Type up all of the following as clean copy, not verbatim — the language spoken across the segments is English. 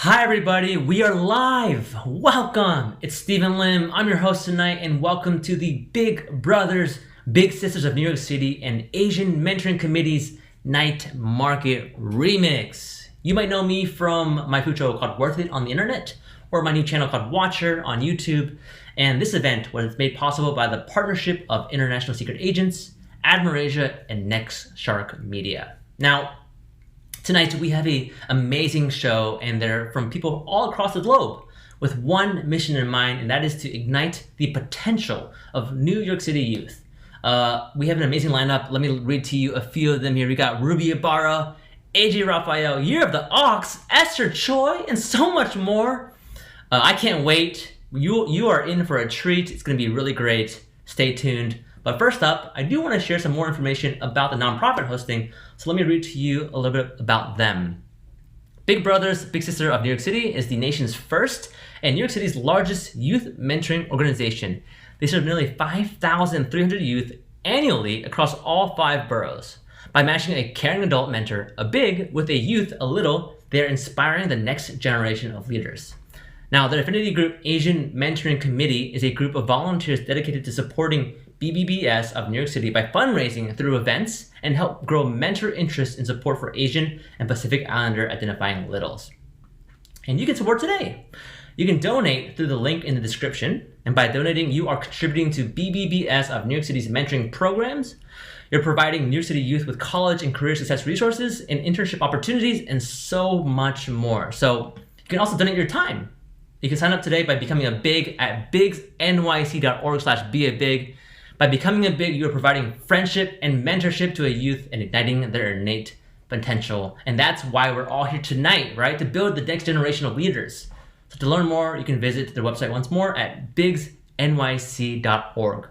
Hi everybody, we are live! Welcome! It's Steve Lim, I'm your host tonight, and welcome to the Big Brothers, Big Sisters of New York City and Asian Mentoring Committee's Night Market Remix. You might know me from my food show called Worth It on the internet, or my new channel called Watcher on YouTube, and this event was made possible by the partnership of International Secret Agents, Admirasia, and NextShark Media. Now, tonight we have an amazing show, and they're from people all across the globe with one mission in mind, and that is to ignite the potential of New York City youth. We have an amazing lineup. Let me read to you a few of them here. We got Ruby Ibara, AJ Rafael, Year of the Ox, Esther Choi, and so much more. I can't wait. You are in for a treat. It's going to be really great. Stay tuned. But first up, I do want to share some more information about the nonprofit hosting, so let me read to you a little bit about them. Big Brothers, Big Sister of New York City is the nation's first and New York City's largest youth mentoring organization. They serve nearly 5,300 youth annually across all 5 boroughs. By matching a caring adult mentor, a big, with a youth, a little, they are inspiring the next generation of leaders. Now, the affinity group Asian Mentoring Committee is a group of volunteers dedicated to supporting BBBS of New York City by fundraising through events and help grow mentor interest and support for Asian and Pacific Islander identifying littles. And you can support today. You can donate through the link in the description, and by donating, you are contributing to BBBS of New York City's mentoring programs. You're providing New York City youth with college and career success resources and internship opportunities and so much more. So you can also donate your time. You can sign up today by becoming a big at bigsnyc.org/beabig. By becoming a big, you are providing friendship and mentorship to a youth and igniting their innate potential. And that's why we're all here tonight, right? To build the next generation of leaders. So to learn more, you can visit their website once more at bigsnyc.org.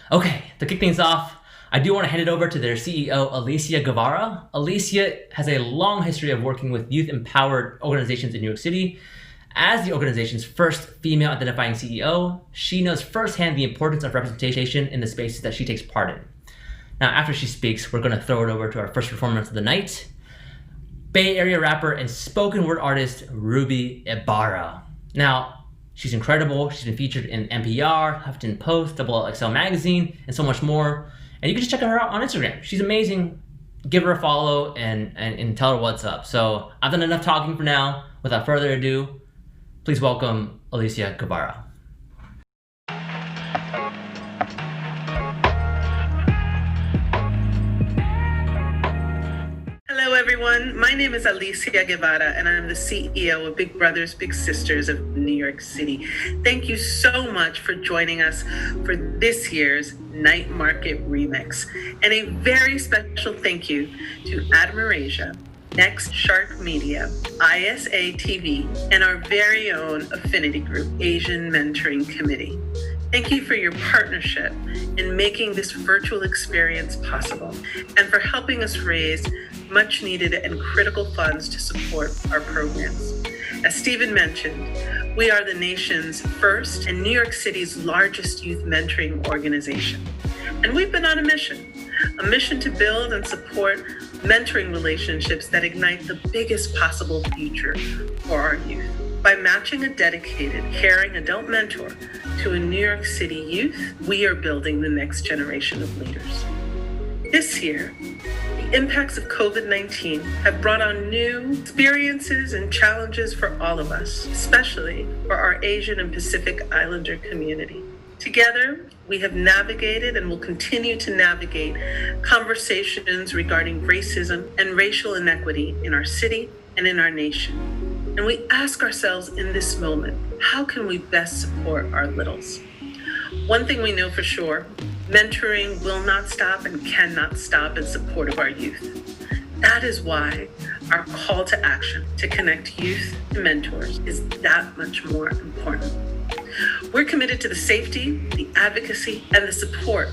Okay, to kick things off, I do want to hand it over to their CEO, Alicia Guevara. Alicia has a long history of working with youth-empowered organizations in New York City. As the organization's first female identifying CEO, she knows firsthand the importance of representation in the spaces that she takes part in. Now, after she speaks, we're going to throw it over to our first performance of the night, Bay Area rapper and spoken word artist Ruby Ibara. Now, she's incredible. She's been featured in NPR, Huffington Post, XXL Magazine, and so much more. And you can just check her out on Instagram. She's amazing. Give her a follow and tell her what's up. So I've done enough talking for now. Without further ado, please welcome Alicia Guevara. Hello everyone, my name is Alicia Guevara and I'm the CEO of Big Brothers, Big Sisters of New York City. Thank you so much for joining us for this year's Night Market Remix. And a very special thank you to Admirasia, NextShark Media, ISA TV, and our very own affinity group, Asian Mentoring Committee. Thank you for your partnership in making this virtual experience possible and for helping us raise much needed and critical funds to support our programs. As Stephen mentioned, we are the nation's first and New York City's largest youth mentoring organization. And we've been on a mission to build and support mentoring relationships that ignite the biggest possible future for our youth. By matching a dedicated, caring adult mentor to a New York City youth, we are building the next generation of leaders. This year, the impacts of COVID-19 have brought on new experiences and challenges for all of us, especially for our Asian and Pacific Islander community. Together, we have navigated and will continue to navigate conversations regarding racism and racial inequity in our city and in our nation. And we ask ourselves in this moment, how can we best support our littles? One thing we know for sure, mentoring will not stop and cannot stop in support of our youth. That is why our call to action to connect youth to mentors is that much more important. We're committed to the safety, the advocacy, and the support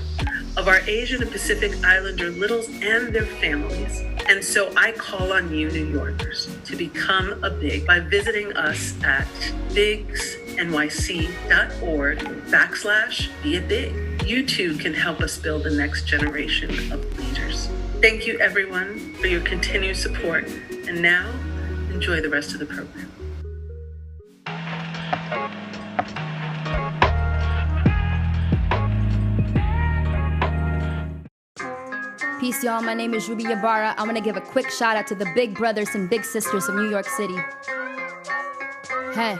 of our Asian and Pacific Islander littles and their families. And so I call on you, New Yorkers, to become a big by visiting us at bigsnyc.org/be-a-big. You too can help us build the next generation of leaders. Thank you, everyone, for your continued support. And now, enjoy the rest of the program. Peace, y'all. My name is Ruby Ibara. I want to give a quick shout out to the big brothers and big sisters of New York City. Hey.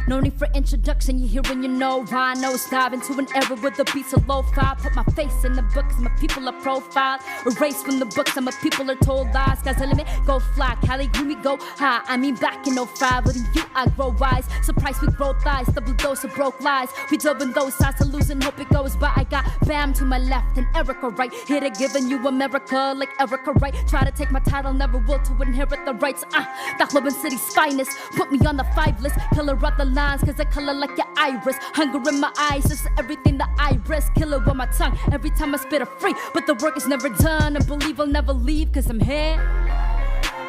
No need for introduction, you hear when you know why. Nose dive into an era with the beats of lo-fi. Put my face in the book cause my people are profiled. Erased from the books and my people are told lies. Sky's the limit, go fly. Cali grew me, go high. I mean back in 05, with you I grow wise. Surprise we grow thighs, double dose of broke lies. We dove in those sides to lose and hope it goes by. I got Bam to my left and Erica right. Here to giving you America like Erica right. Try to take my title, never will to inherit the rights. That Club City's finest. Put me on the 5 list, killer up the lines, cause I color like your iris. Hunger in my eyes, just everything that I risk. Killer with my tongue, every time I spit a free. But the work is never done, and believe I'll never leave, cause I'm here.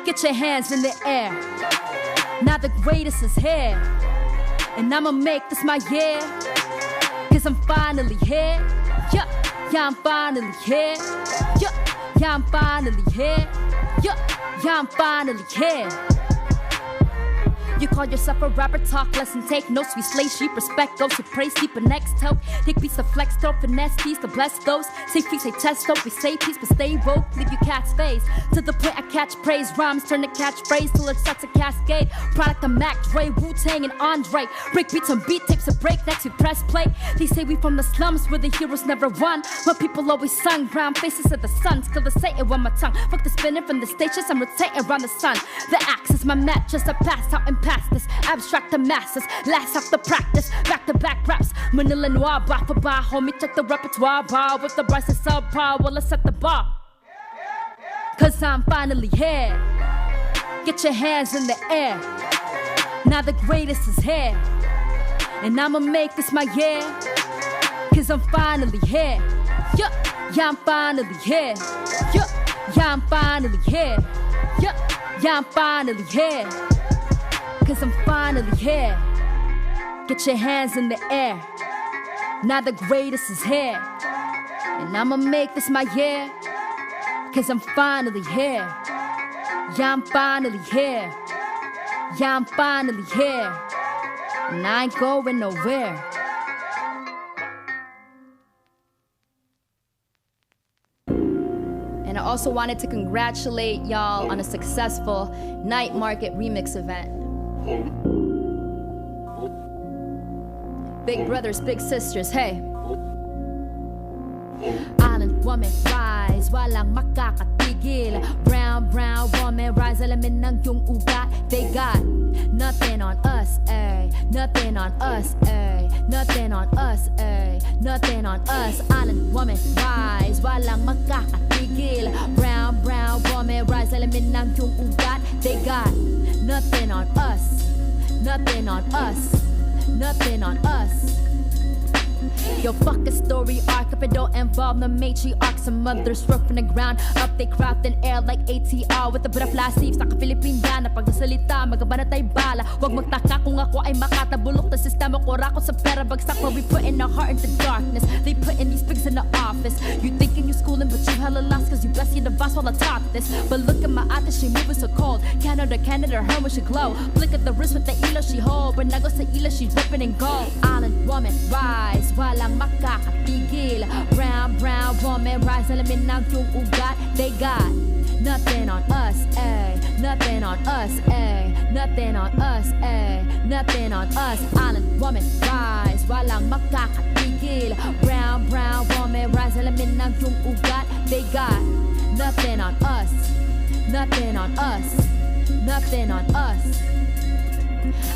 Get your hands in the air. Now the greatest is here, and I'ma make this my year, cause I'm finally here. Yeah, yeah, I'm finally here. Yeah, yeah, I'm finally here. Yeah, yeah, I'm finally here. You call yourself a rapper, talk less and take notes. We slay sheep, respect those who praise, keep a next toe. Take piece of flex, throw finesse piece to bless those. Say feet, say test, hope we say peace, but stay woke. Leave you cat's face. To the point I catch praise, rhymes turn to catchphrase till it starts a cascade. Product of Mac, Dre, Wu-Tang, and Andre. Break beats on beat tapes, a break next we press play. They say we from the slums where the heroes never won. But people always sung, brown faces of the sun. Skill the Satan on my tongue. Fuck the spinning from the stages, I'm rotating around the sun. The axe is my mattress, I pass out and past this. Abstract the masses, last off the practice. Back to back raps, Manila Noir, bar for bar. Homie, check the repertoire bar. With the bars of subpar, well, let's set the bar. Cause I'm finally here. Get your hands in the air. Now the greatest is here, and I'ma make this my year, cause I'm finally here. Yeah, yeah, I'm finally here. Yeah, yeah, I'm finally here. Yeah, yeah, I'm finally here, cause I'm finally here. Get your hands in the air. Now the greatest is here, and I'ma make this my year, cause I'm finally here. Yeah, I'm finally here. Yeah, I'm finally here, and I ain't going nowhere. And I also wanted to congratulate y'all on a successful Night Market remix event. Big brothers, big sisters, hey. Island woman, rise, walang makakatigil. Brown, brown woman, rise, alamin ng iyong ugat. They got nothing on us, ay. Nothing on us, ay. Nothing on us, ay. Nothing on us. Island woman, rise, walang makakatigil. Brown, brown woman, rise, alamin ng iyong ugat. They got nothing on us. Nothing on us. Nothing on us. Yo, fuck a story arc if it don't involve the matriarch. Some mothers work from the ground up, they craft in air like ATR with the butterfly sleeves. Naka-Philippine na pag nasalita, magabana tayo bala. Huwag magtaka kung ako ay makatabulok na sistema ko. Rako sa pera bagsak while we put in our heart into darkness. They put in these pigs in the office. You thinking you schooling but you hella lost cause you blessed the boss while I taught this. But look at my ate, she moving so cold. Canada, her when she glow. Flick at the wrist with the ilo she hold. But nago sa ilo she dripping in gold. Island woman, rise, walang makakatigil. Brown, brown woman, rise, alamin ng iyong ugat. They got nothing on us, ay. Nothing on us, ay. Nothing on us, ay. Nothing on us. Island woman, rise, walang makakatigil. Brown, brown woman, rise, alamin ng iyong ugat. They got nothing on us. Nothing on us. Nothing on us.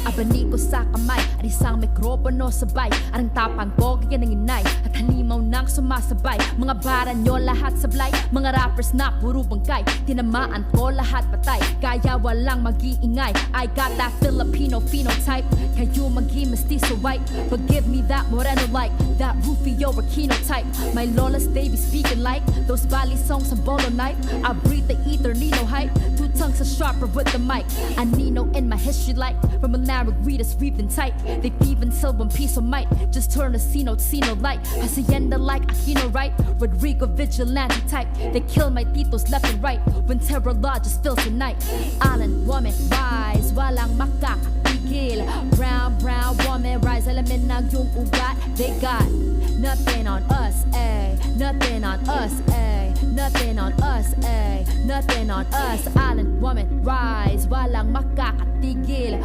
Abani ko sa kamay at isang mikropono sabay. Arang tapang ko, kaya ng inay at halimaw nang sumasabay. Mga bara nyo lahat sablay. Mga rappers na puro bangkay. Tinamaan ko lahat patay. Kaya walang mag-iingay. I got that Filipino phenotype. Kayo mag-i-mestizo white. But give me that moreno like that Rufio Aquino type. My lolas they be speaking like those Bali songs on Bolo night. I breathe the ether, need no hype. 2 tongues are sharper with the mic. I need no in my history like from a lyric readers weaving tight. They thieve until one piece of might just turn a see no light. Hacienda like Aquino, right? Rodrigo vigilante type. They kill my titos left and right when terror law just fills the night. Island woman rise, walang makakapigil. Brown woman rise, alamin na yung ugat. They got nothing on us, eh? Nothing on us, eh? Nothing on us, eh? Nothing on us. Island woman rise, walang makakatigil.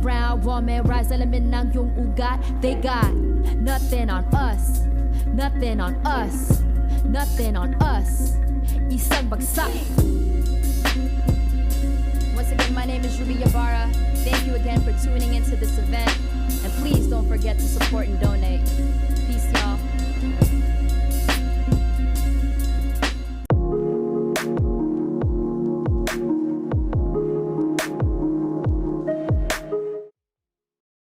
Brown woman rise, alamin ng yung ugat. They got nothing on us, nothing on us, nothing on us. Isang bagsak. Once again, my name is Ruby Ibara. Thank you again for tuning into this event. And please don't forget to support and donate. Peace, y'all.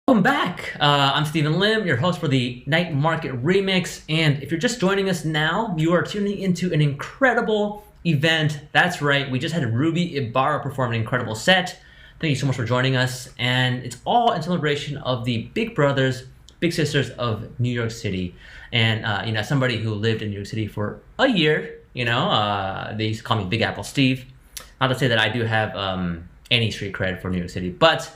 Welcome back. I'm Steve Lim, your host for the Night Market Remix. And if you're just joining us now, you are tuning into an incredible event. That's right, we just had Ruby Ibara perform an incredible set. Thank you so much for joining us. And it's all in celebration of the Big Brothers, Big Sisters of New York City. And as somebody who lived in New York City for a year, they used to call me Big Apple Steve. Not to say that I do have any street cred for New York City, but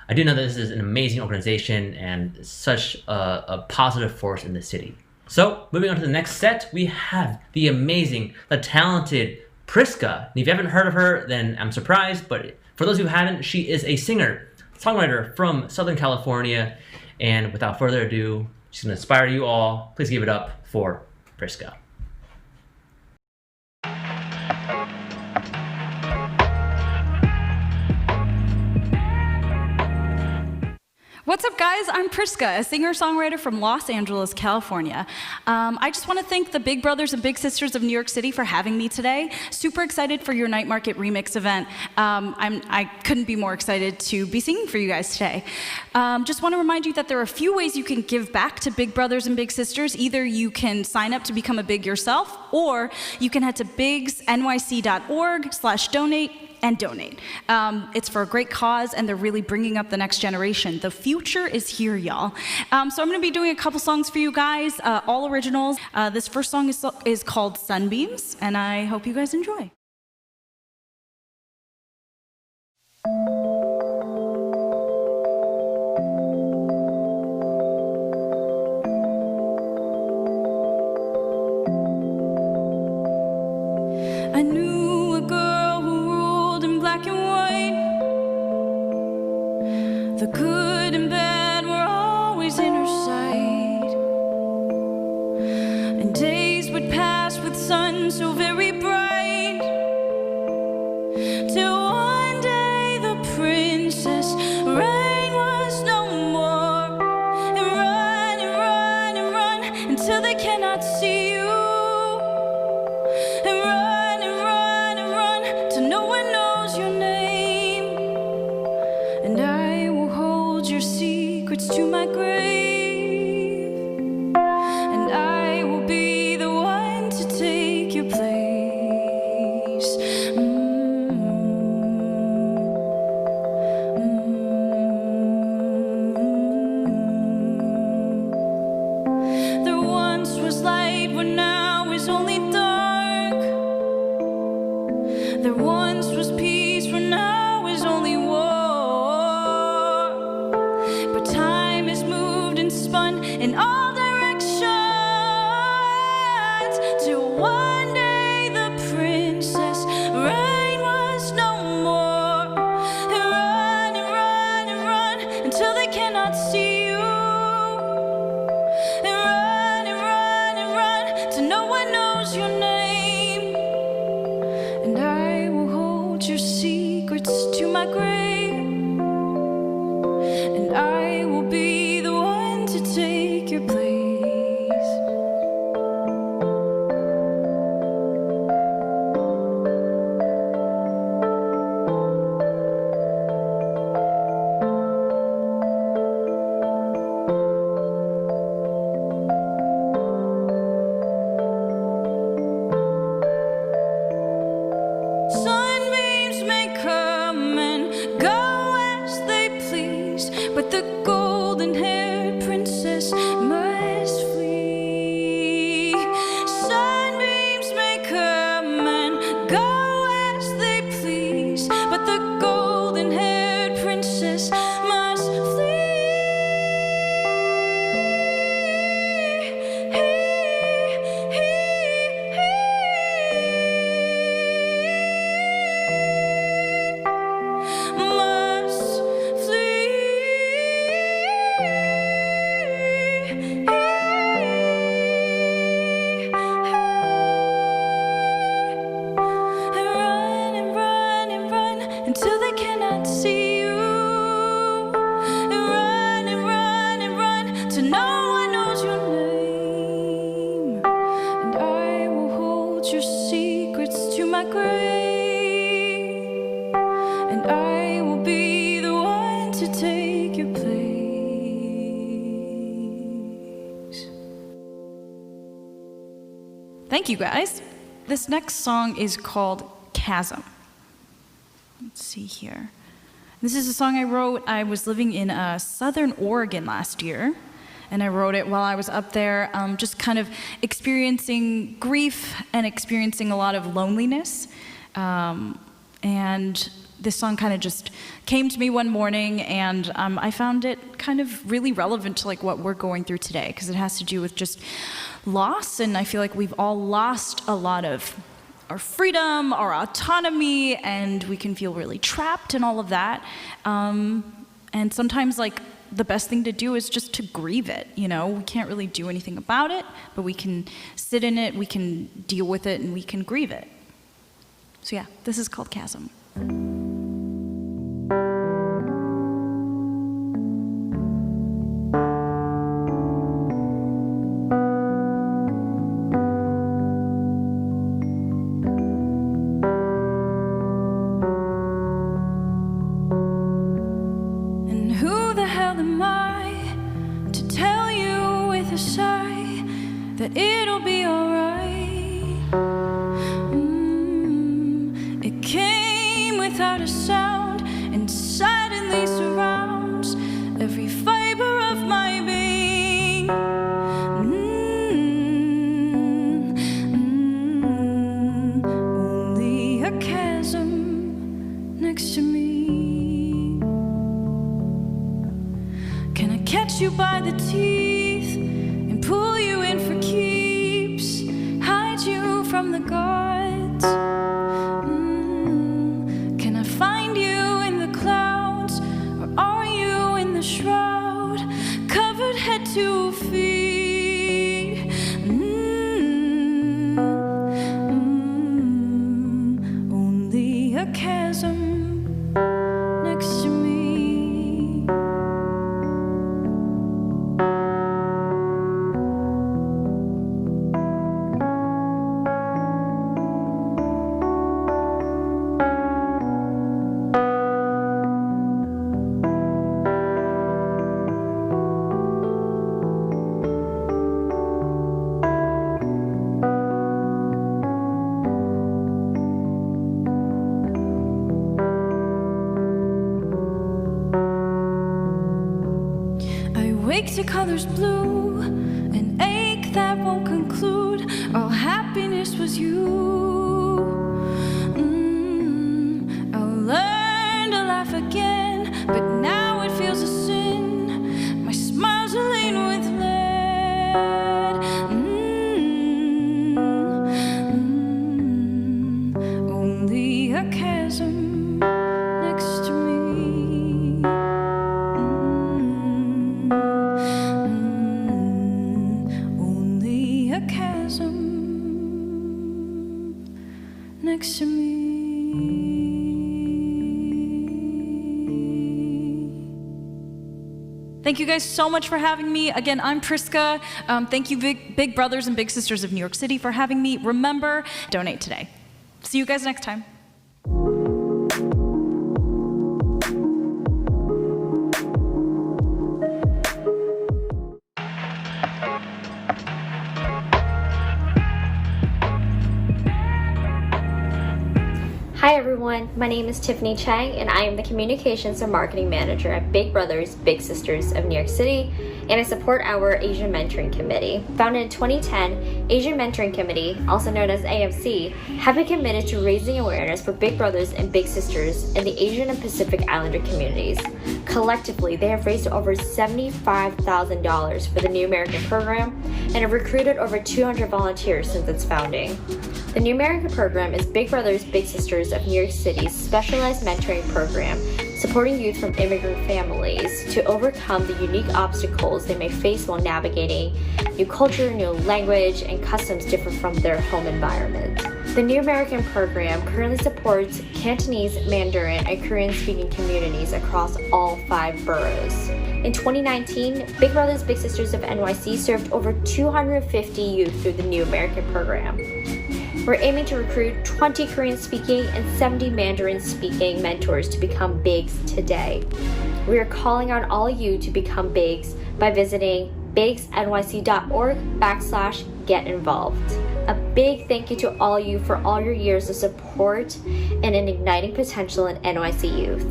I do know that this is an amazing organization and such a positive force in the city. So moving on to the next set, we have the amazing, the talented Priska. And if you haven't heard of her, then I'm surprised, but for those who haven't, she is a singer, songwriter from Southern California. And without further ado, she's gonna inspire you all. Please give it up for Priska. What's up, guys? I'm Priska, a singer-songwriter from Los Angeles, California. I just want to thank the Big Brothers and Big Sisters of New York City for having me today. Super excited for your Night Market Remix event. I couldn't be more excited to be singing for you guys today. Just want to remind you that there are a few ways you can give back to Big Brothers and Big Sisters. Either you can sign up to become a Big yourself, or you can head to bigsnyc.org/donate and donate. It's for a great cause, and they're really bringing up the next generation. The future is here, y'all. So I'm gonna be doing a couple songs for you guys, all originals. This first song is called Sunbeams, and I hope you guys enjoy. I knew a girl who ruled in black and white. The good and bad were always in her sight. And days would pass with sun so very bright, till one day the princess rain was no more. And run and run and run until they cannot see you. And run and run and run till no one knows your name. And I will hold your secrets to my grave. And I will be the one to take your place. There once was light, but now is only dark. There once was peace, but now is only war. But time has moved and spun in all directions, till one day the princess reign was no more. And run and run and run until they cannot see you. And run and run and run till no one knows your name. And I will hold your secrets to my grave. And I will be the one to take your place. Sunbeams may cry. the golden-haired princess must flee. Sunbeams may come and go as they please, but the golden-haired princess must until they cannot see you. And run till no one knows your name. And I will hold your secrets to my grave. And I will be the one to take your place. Thank you, guys. This next song is called Chasm. Let's see here. This is a song I wrote. I was living in Southern Oregon last year, and I wrote it while I was up there, just kind of experiencing grief and experiencing a lot of loneliness. And this song kind of just came to me one morning, and I found it kind of really relevant to like what we're going through today, because it has to do with just loss, and I feel like we've all lost a lot of our freedom, our autonomy, and we can feel really trapped and all of that. And sometimes like the best thing to do is just to grieve it, you know? We can't really do anything about it, but we can sit in it, we can deal with it, and we can grieve it. So yeah, this is called Chasm. That it'll be alright. It came without a sound and suddenly surrounds every fiber of my being. Only a chasm next to me. Can I catch you by the teeth and pull you in for keeps, hide you from the gods? Can I find you in the clouds, or are you in the shroud, covered head to feet? Only a chasm next to me. Wake to colors blue, an ache that won't conclude. All happiness was you. I learned to laugh again, but now it feels a sin. My smile's laden with lead. Only a chasm next to me. Next to me. Thank you guys so much for having me. Again, I'm Priska. Thank you, big brothers and big sisters of New York City, for having me. Remember, donate today. See you guys next time. Hi everyone, My name is Tiffany Chang, and I am the Communications and Marketing Manager at Big Brothers Big Sisters of New York City, and I support our Asian Mentoring Committee. Founded in 2010, Asian Mentoring Committee, also known as AMC, have been committed to raising awareness for Big Brothers and Big Sisters in the Asian and Pacific Islander communities. Collectively, they have raised over $75,000 for the New American program and have recruited over 200 volunteers since its founding. The New American program is Big Brothers Big Sisters of New York City's specialized mentoring program, supporting youth from immigrant families to overcome the unique obstacles they may face while navigating new culture, new language, and customs different from their home environment. The New American program currently supports Cantonese, Mandarin, and Korean-speaking communities across all 5 boroughs. In 2019, Big Brothers Big Sisters of NYC served over 250 youth through the New American program. We're aiming to recruit 20 Korean-speaking and 70 Mandarin-speaking mentors to become Bigs today. We are calling on all you to become Bigs by visiting bigsnyc.org/get involved. A big thank you to all you for all your years of support and in igniting potential in NYC youth.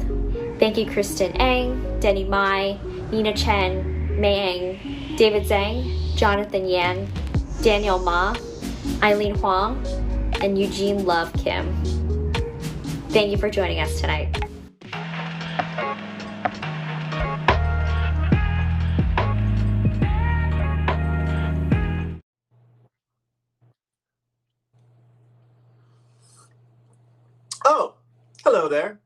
Thank you Kristen Ang, Denny Mai, Nina Chen, Mei Ang, David Zhang, Jonathan Yan, Daniel Ma, Eileen Huang, and Eugene Love Kim. Thank you for joining us tonight. Oh, hello there,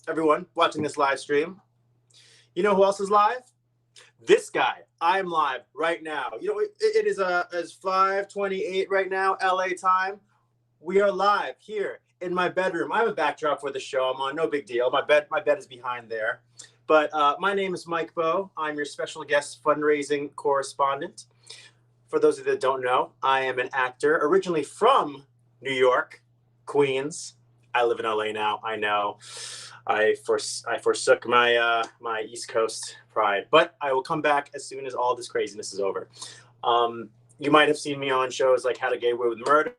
everyone watching this live stream. You know who else is live? This guy. I'm live right now. You know, it is 5:28 right now, LA time. We are live here in my bedroom. I have a backdrop for the show I'm on. No big deal. My bed is behind there. But my name is Mike Bowe. I'm your special guest fundraising correspondent. For those of you that don't know, I am an actor originally from New York, Queens. I live in LA now. I know. I forsook my my East Coast pride, but I will come back as soon as all this craziness is over. You might have seen me on shows like How to Get Away with Murder.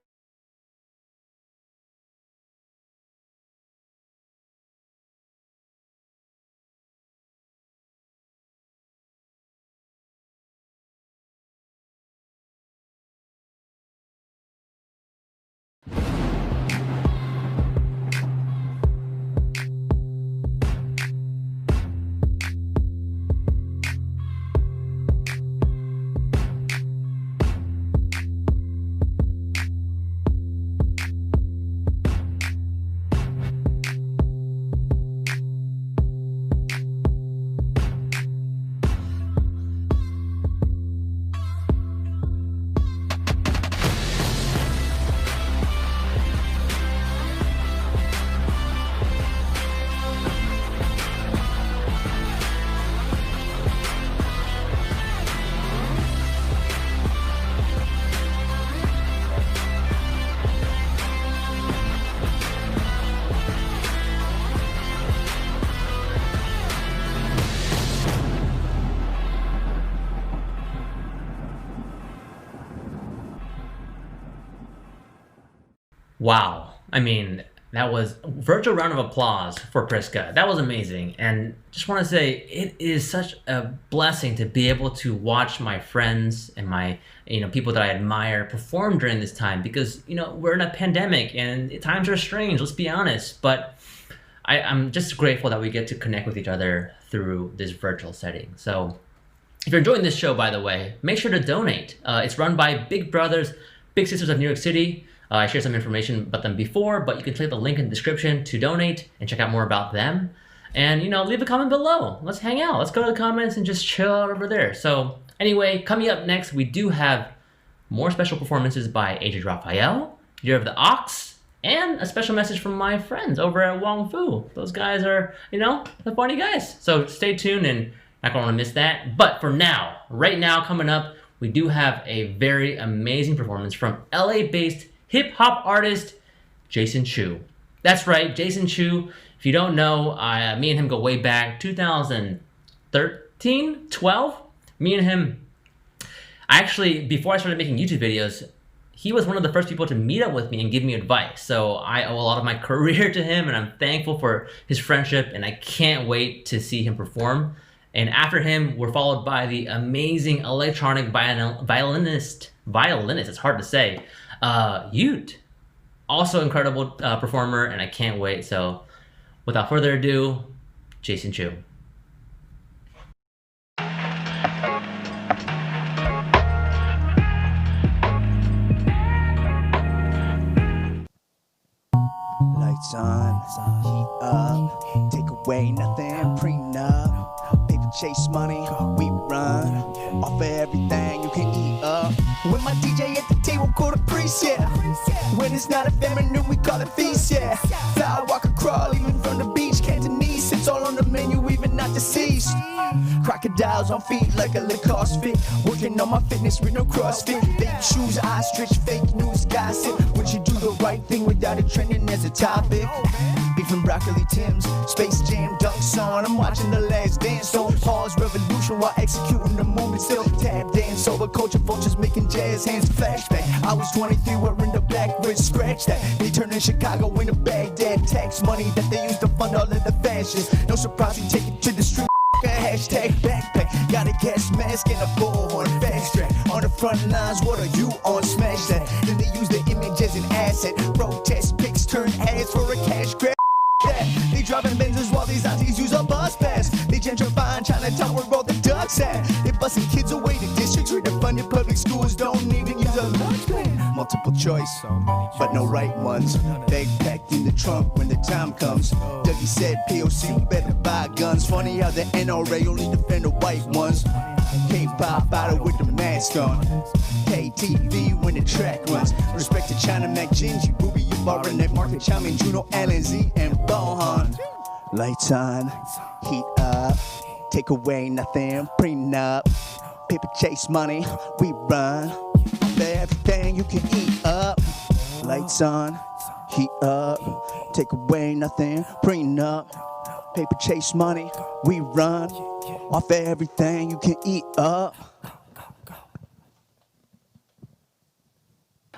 Wow. I mean, that was a virtual round of applause for Priska. That was amazing. And just want to say, it is such a blessing to be able to watch my friends and my, people that I admire perform during this time because, we're in a pandemic and times are strange, let's be honest. But I'm just grateful that we get to connect with each other through this virtual setting. So if you're enjoying this show, by the way, make sure to donate. It's run by Big Brothers Big Sisters of New York City. I shared some information about them before, but you can click the link in the description to donate and check out more about them. And, leave a comment below. Let's hang out. Let's go to the comments and just chill out over there. So anyway, coming up next, we do have more special performances by AJ Rafael, Year of the Ox, and a special message from my friends over at Wong Fu. Those guys are, the funny guys. So stay tuned and not going to miss that. But for now, right now coming up, we do have a very amazing performance from LA-based hip-hop artist Jason Chu. That's right, Jason Chu. If you don't know, me and him go way back, 2013, 12. Me and him, before I started making YouTube videos, he was one of the first people to meet up with me and give me advice. So I owe a lot of my career to him, and I'm thankful for his friendship, and I can't wait to see him perform. And after him, we're followed by the amazing electronic violinist, it's hard to say, Ute. Also incredible performer, and I can't wait. So without further ado, Jason Chu. Lights on, heat up, take away nothing, prenup, paper chase money, we run, offer everything you can eat up. When my DJ at the table call the priest, yeah. When it's not a family, we call it feast, yeah. Fly, walk, or crawl, even from the beach, Cantonese, it's all on the menu, even not deceased. Crocodiles on feet like a Lacoste fit, working on my fitness with no CrossFit. Fake shoes, ostrich, fake news, gossip. Would you do the right thing without it trending as a topic? Beef and broccoli Tims, Space Jam dunks on. I'm watching The Last Dance on pause revolution while executing the movement. Still tap dance over culture vultures making jazz hands flashback. I was 23 wearing the Blackbird scratch that they turned in Chicago into Baghdad. Tax money that they used to fund all of the fashion. No surprise we take it to the street. Hashtag backpack, got a gas mask and a bullhorn fast track. On the front lines, what are you on? Smash that. Then they use the image as an asset. Protest pics turn ads for a cash grab. They driving Benzes while these aunties use a bus pass. They gentrifying Chinatown where all the ducks at. They busting kids away to districts where the funded public schools don't even use a lunch plan. Multiple choice, but no right ones. Bag packed in the trunk when the time comes. Dougie said POC better buy guns. Funny how the NRA only defend the white ones. K-pop battle with the mask on. KTV when the track runs. Respect to China, Mac, Gingy, Ruby, Ibara, Net Market, Chamin, Juno, Allen, Z, and Bohan. Lights on, heat up, take away nothing, prenup, paper chase money, we run, for everything you can eat up. Lights on, heat up, take away nothing, prenup, paper chase money, we run, off everything you can eat up.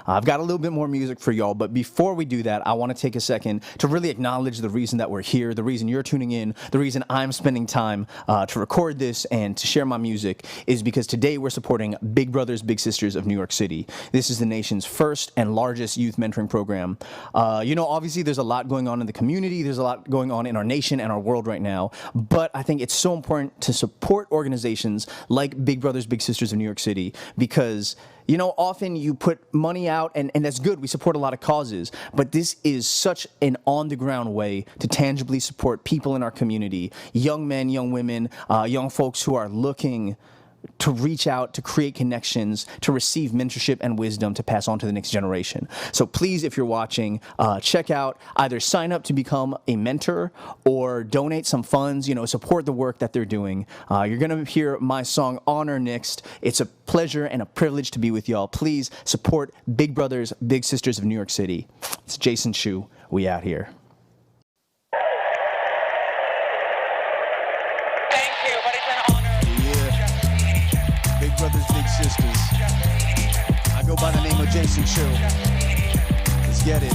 I've got a little bit more music for y'all, but before we do that, I want to take a second to really acknowledge the reason that we're here, the reason you're tuning in, the reason I'm spending time to record this and to share my music is because today we're supporting Big Brothers, Big Sisters of New York City. This is the nation's first and largest youth mentoring program. Obviously there's a lot going on in the community, there's a lot going on in our nation and our world right now, but I think it's so important to support organizations like Big Brothers, Big Sisters of New York City because often you put money out, and that's good. We support a lot of causes, but this is such an on-the-ground way to tangibly support people in our community, young men, young women, young folks who are looking to reach out, to create connections, to receive mentorship and wisdom to pass on to the next generation. So please, if you're watching, check out, either sign up to become a mentor or donate some funds, support the work that they're doing. You're going to hear my song Honor next. It's a pleasure and a privilege to be with y'all. Please support Big Brothers, Big Sisters of New York City. It's Jason Chu. We out here. Brothers, Big Sisters. I go by the name of Jason Chu. Let's get it.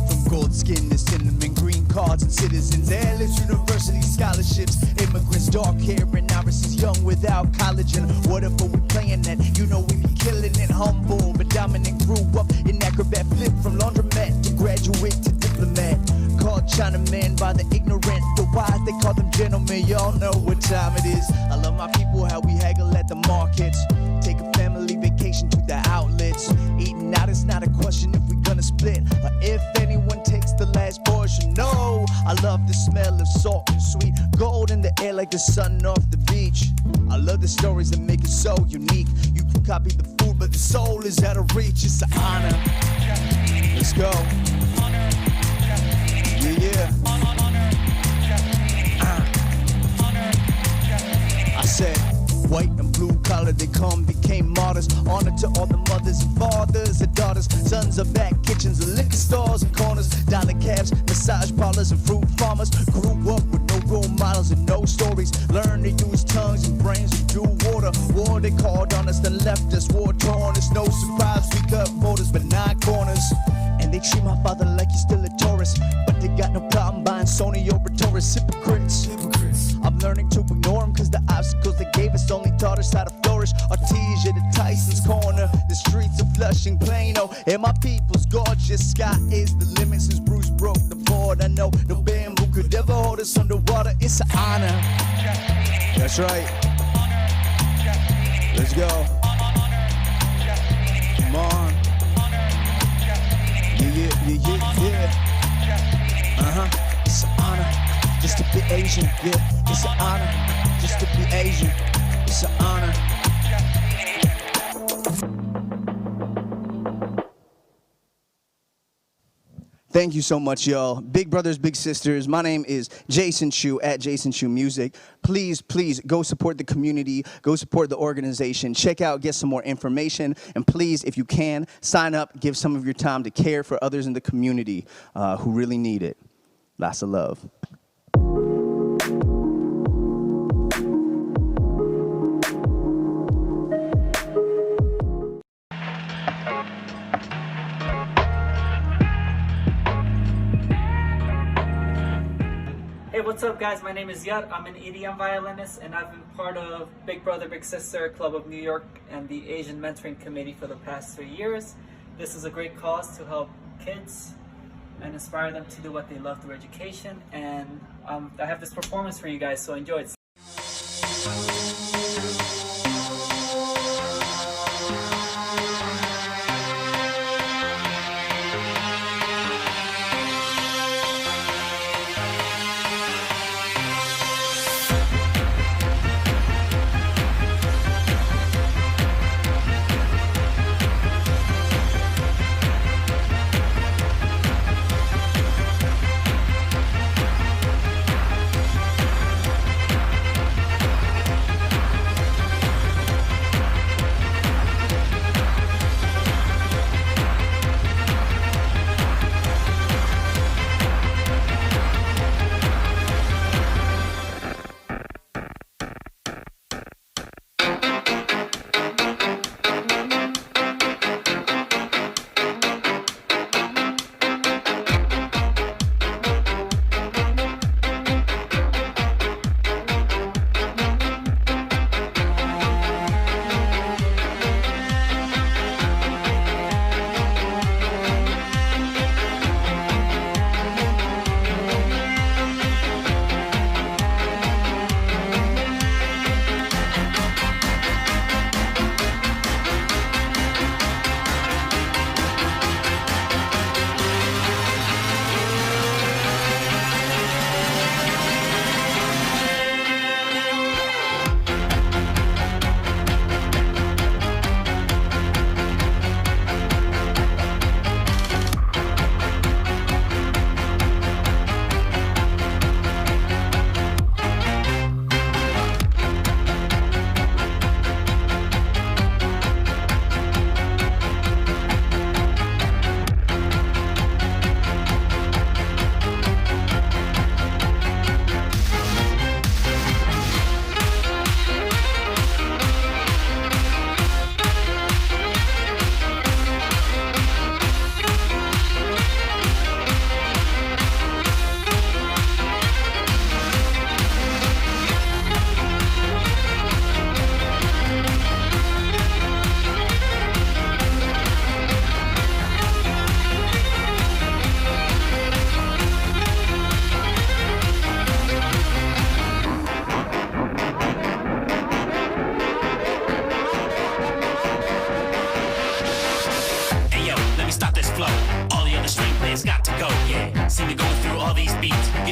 From gold skin to cinnamon green cards and citizens, airless university scholarships, immigrants, dark hair and irises, young without college, and whatever we playing that, we be killing it. Humble but dominant, grew up in acrobat, flip from laundromat to graduate to diplomat. Called Chinaman by the ignorant, the wise, they call them gentlemen. Y'all know what time it is. I love my people, how we haggle at the markets. Take a family vacation to the outlets. Eating out is not a question if we're gonna split, or if anyone takes the last portion. No, I love the smell of salt and sweet gold in the air like the sun off the beach. I love the stories that make it so unique. You can copy the food, but the soul is out of reach. It's an honor. Let's go. Yeah. I said, white and blue collar, they come, became martyrs. Honor to all the mothers and fathers and daughters, sons of back kitchens and liquor stores and corners, dollar cabs, massage parlors and fruit farmers. Grew up with no role models and no stories. Learned to use tongues and brains to do water. War they called on us, then left us war torn. It's no us hypocrites. I'm learning to ignore them, cause the obstacles they gave us only taught us how to flourish. Artesia to Tyson's Corner, the streets of Flushing, Plano, and my people's gorgeous. Sky is the limit since Bruce broke the board. I know no bamboo could ever hold us underwater. It's an honor. That's right. Let's go. Come on. Yeah. It's an honor just to be Asian. Yeah, it's an honor just to be Asian. It's an honor. Thank you so much, y'all. Big brothers, big sisters. My name is Jason Chu at Jason Chu Music. Please go support the community. Go support the organization. Check out, get some more information. And please, if you can, sign up. Give some of your time to care for others in the community who really need it. Lots of love. Hey, what's up guys? My name is Yat. I'm an EDM violinist and I've been part of Big Brother Big Sister Club of New York and the Asian Mentoring Committee for the past 3 years. This is a great cause to help kids and inspire them to do what they love through education, and I have this performance for you guys, so enjoy it.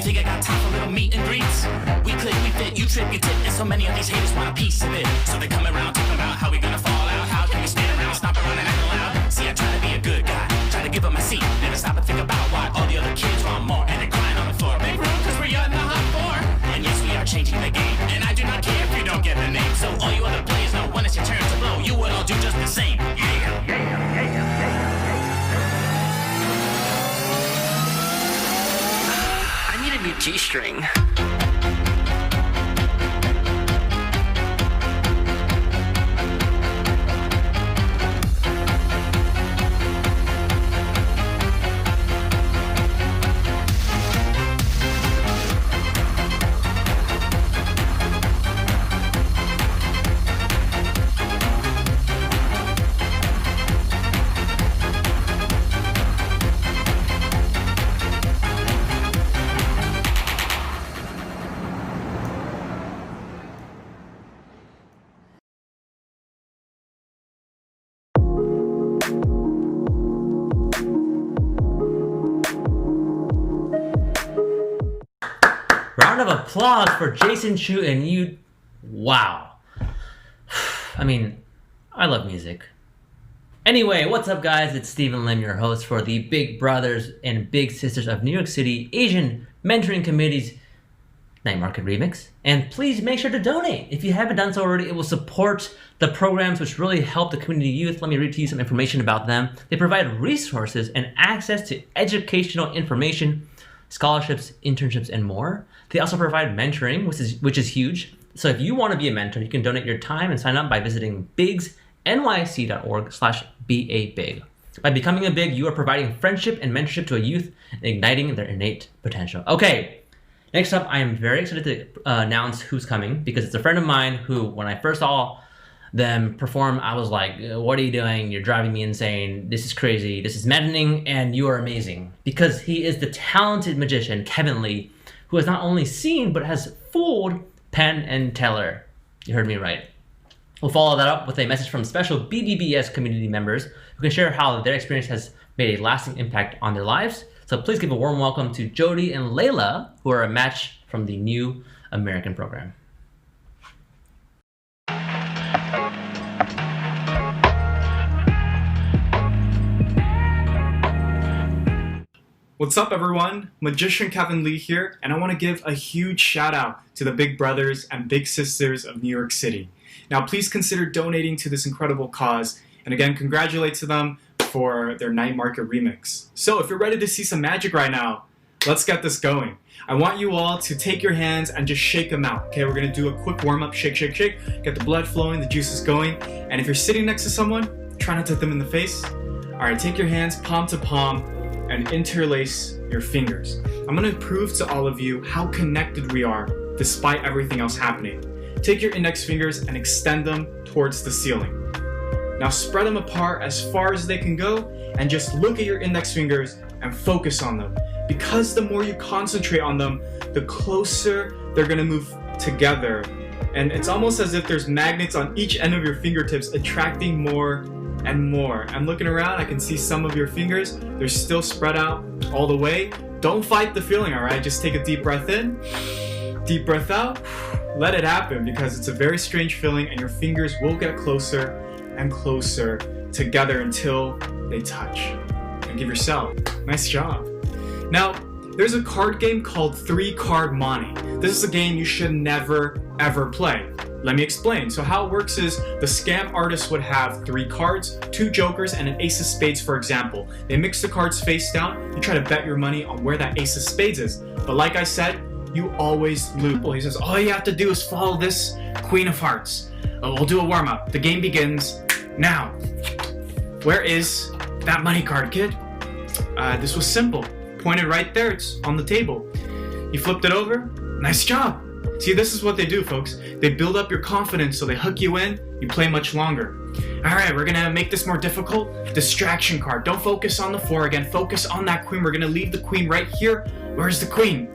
think I got time for little meet and greets? We click, we fit, you trip, you tip, and so many of these haters want a piece of it. So they come around talking about how we gonna fall out. How can we stand around, stop around and act loud? See, I try to be a good guy, try to give up my seat, never stop and think about why all the other kids want more, and they're crying on the floor. Make room, cause we're young, the hot four. And yes, we are changing the game, and I do not care if you don't get the name. So all you other players know when it's your turn to blow, you would all do just the same. I need a new G-string. Round of applause for Jason Chu and you. Wow. I mean, I love music. Anyway, what's up guys? It's Steve Lim, your host for the Big Brothers and Big Sisters of New York City Asian Mentoring Committee's Night Market Remix. And please make sure to donate. If you haven't done so already, it will support the programs which really help the community youth. Let me read to you some information about them. They provide resources and access to educational information, scholarships, internships, and more. They also provide mentoring, which is huge. So if you want to be a mentor, you can donate your time and sign up by visiting bigsnyc.org/BABIG. By becoming a big, you are providing friendship and mentorship to a youth and igniting their innate potential. Okay, next up, I am very excited to announce who's coming because it's a friend of mine who, when I first saw them perform, I was like, what are you doing? You're driving me insane. This is crazy. This is maddening, and you are amazing. Because he is the talented magician, Kevin Lee, who has not only seen, but has fooled Penn and Teller. You heard me right. We'll follow that up with a message from special BBBS community members who can share how their experience has made a lasting impact on their lives. So please give a warm welcome to Jody and Layla, who are a match from the New American program. What's up everyone? Magician Kevin Lee here, and I want to give a huge shout out to the Big Brothers and Big Sisters of New York City. Now please consider donating to this incredible cause, and again congratulate to them for their Night Market remix. So if you're ready to see some magic right now, let's get this going. I want you all to take your hands and just shake them out. Okay, we're going to do a quick warm-up, shake, shake, shake, get the blood flowing, the juices going, and if you're sitting next to someone, try not to hit them in the face. Alright, take your hands palm to palm and interlace your fingers. I'm going to prove to all of you how connected we are despite everything else happening. Take your index fingers and extend them towards the ceiling. Now spread them apart as far as they can go and just look at your index fingers and focus on them. Because the more you concentrate on them, the closer they're going to move together. And it's almost as if there's magnets on each end of your fingertips attracting more and more. I'm looking around, I can see some of your fingers. They're still spread out all the way. Don't fight the feeling, alright? Just take a deep breath in, deep breath out. Let it happen because it's a very strange feeling and your fingers will get closer and closer together until they touch. And give yourself a nice job. Now, there's a card game called 3-Card Monte. This is a game you should never ever play. Let me explain. So how it works is the scam artist would have 3 cards, 2 jokers, and an ace of spades, for example. They mix the cards face down. You try to bet your money on where that ace of spades is. But like I said, you always lose. He says, all you have to do is follow this Queen of Hearts. We'll do a warm-up. The game begins now. Where is that money card, kid? This was simple. Pointed right there. It's on the table. You flipped it over. Nice job. See, this is what they do, folks. They build up your confidence so they hook you in, you play much longer. Alright, we're gonna make this more difficult. Distraction card. Don't focus on the 4 again, focus on that queen. We're gonna leave the queen right here. Where's the queen?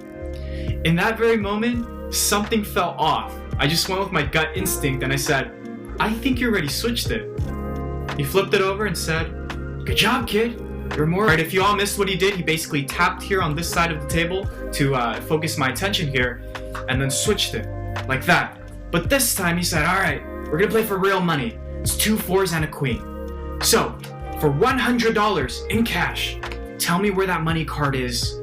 In that very moment, something fell off. I just went with my gut instinct and I said, I think you already switched it. He flipped it over and said, good job, kid. You're more right. If you all missed what he did, he basically tapped here on this side of the table to focus my attention here, and then switched it like that. But this time he said, all right, we're gonna play for real money. It's 2 4s and a queen. So for $100 in cash, tell me where that money card is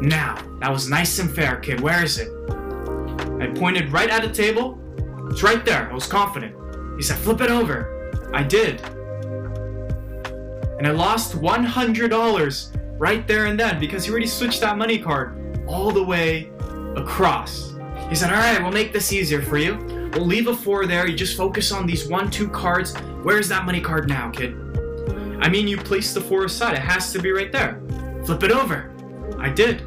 now. That was nice and fair, kid. Where is it? I pointed right at the table. It's right there. I was confident. He said, flip it over. I did. And I lost $100 right there and then because he already switched that money card all the way across. He said, all right, we'll make this easier for you. We'll leave a 4 there. You just focus on these 1, 2 cards. Where's that money card now, kid? I mean, you place the 4 aside. It has to be right there. Flip it over. I did.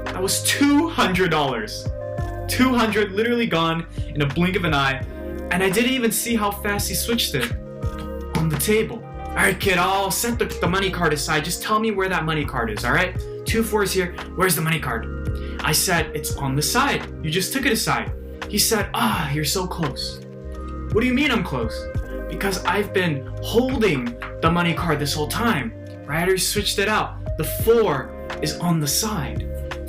That was $200. $200 literally gone in a blink of an eye. And I didn't even see how fast he switched it on the table. All right, kid, I'll set the money card aside. Just tell me where that money card is, all right? 2 4s here. Where's the money card? I said, it's on the side. You just took it aside. He said, you're so close. What do you mean I'm close? Because I've been holding the money card this whole time. Right? I switched it out. The 4 is on the side.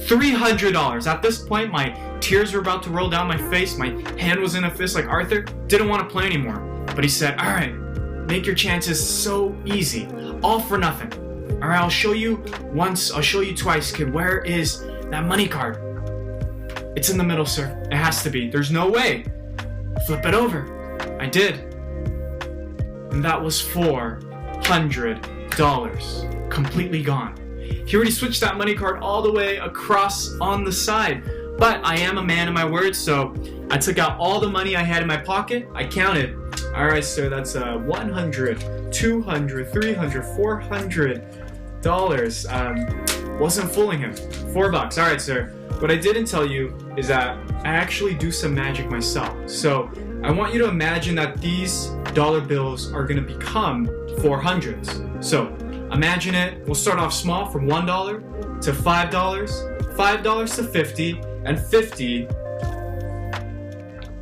$300. At this point, my tears were about to roll down my face. My hand was in a fist like Arthur. Didn't want to play anymore. But he said, all right, make your chances so easy. All for nothing. All right, I'll show you once. I'll show you twice, kid. Where is that money card? It's in the middle, sir. It has to be. There's no way. Flip it over. I did. And that was $400. Completely gone. He already switched that money card all the way across on the side. But I am a man of my word, so I took out all the money I had in my pocket. I counted. All right, sir, that's $100, $200, $300, $400. Wasn't fooling him. $4. All right, sir. What I didn't tell you is that I actually do some magic myself. So I want you to imagine that these dollar bills are going to become 400s. So imagine it. We'll start off small from $1 to $5, $5 to $50, and $50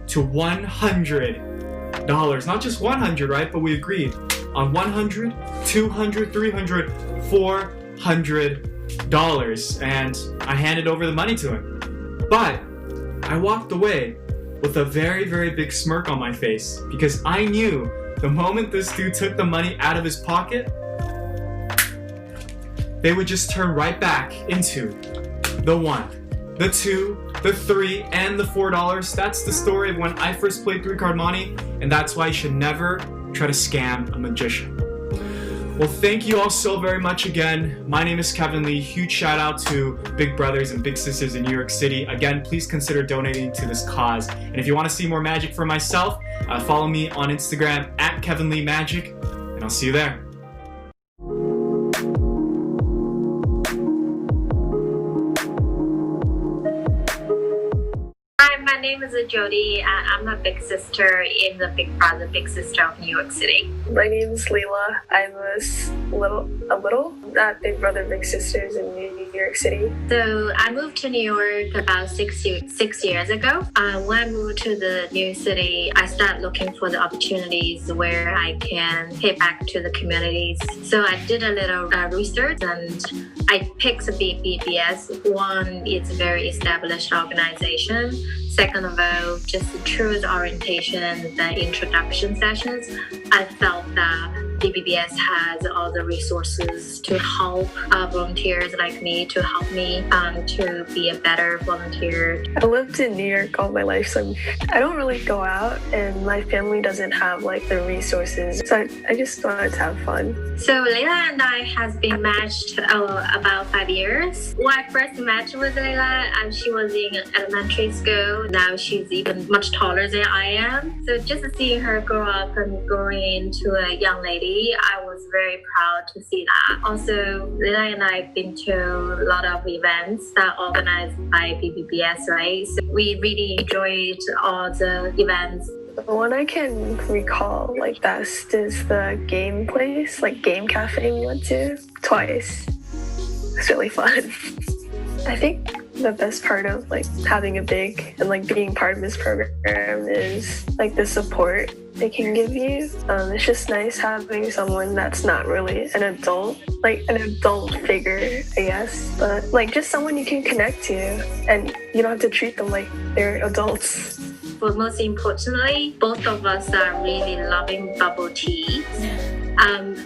to $100. Not just 100, right? But we agreed on 100, 200, 300, $400. And I handed over the money to him. But I walked away with a very, very big smirk on my face because I knew the moment this dude took the money out of his pocket, they would just turn right back into the 1, the 2, the 3, and the $4. That's the story of when I first played 3-card money, and that's why you should never try to scam a magician. Well, thank you all so very much again. My name is Kevin Lee. Huge shout out to Big Brothers and Big Sisters in New York City. Again, please consider donating to this cause. And if you want to see more magic for myself, follow me on Instagram at Kevin Lee Magic, and I'll see you there. Hi, my name is Jody. I'm a big sister in the Big Brother, Big Sister of New York City. My name is Leila. I'm a little at Big Brother, Big Sisters in New York City. So I moved to New York about six years ago. When I moved to the new city, I started looking for the opportunities where I can pay back to the communities. So I did a little research and I picked the BBS. One, it's a very established organization. Second of all, just the truth orientation and the introduction sessions. I felt that BBBS has all the resources to help volunteers like me, to help me to be a better volunteer. I lived in New York all my life, so I don't really go out, and my family doesn't have like the resources. So I just wanted to have fun. So Leila and I has been matched about 5 years. When I first met with Leila, she was in elementary school. Now she's even much taller than I am. So just seeing her grow up and growing into a young lady, I was very proud to see that. Also, Leila and I have been to a lot of events that are organized by BBBS, right? So we really enjoyed all the events. The one I can recall like best is the game place, like game cafe we went to twice. It's really fun. I think the best part of like having a big and like being part of this program is like the support they can give you. It's just nice having someone that's not really an adult, like an adult figure, I guess, but like just someone you can connect to and you don't have to treat them like they're adults. But most importantly, both of us are really loving bubble tea.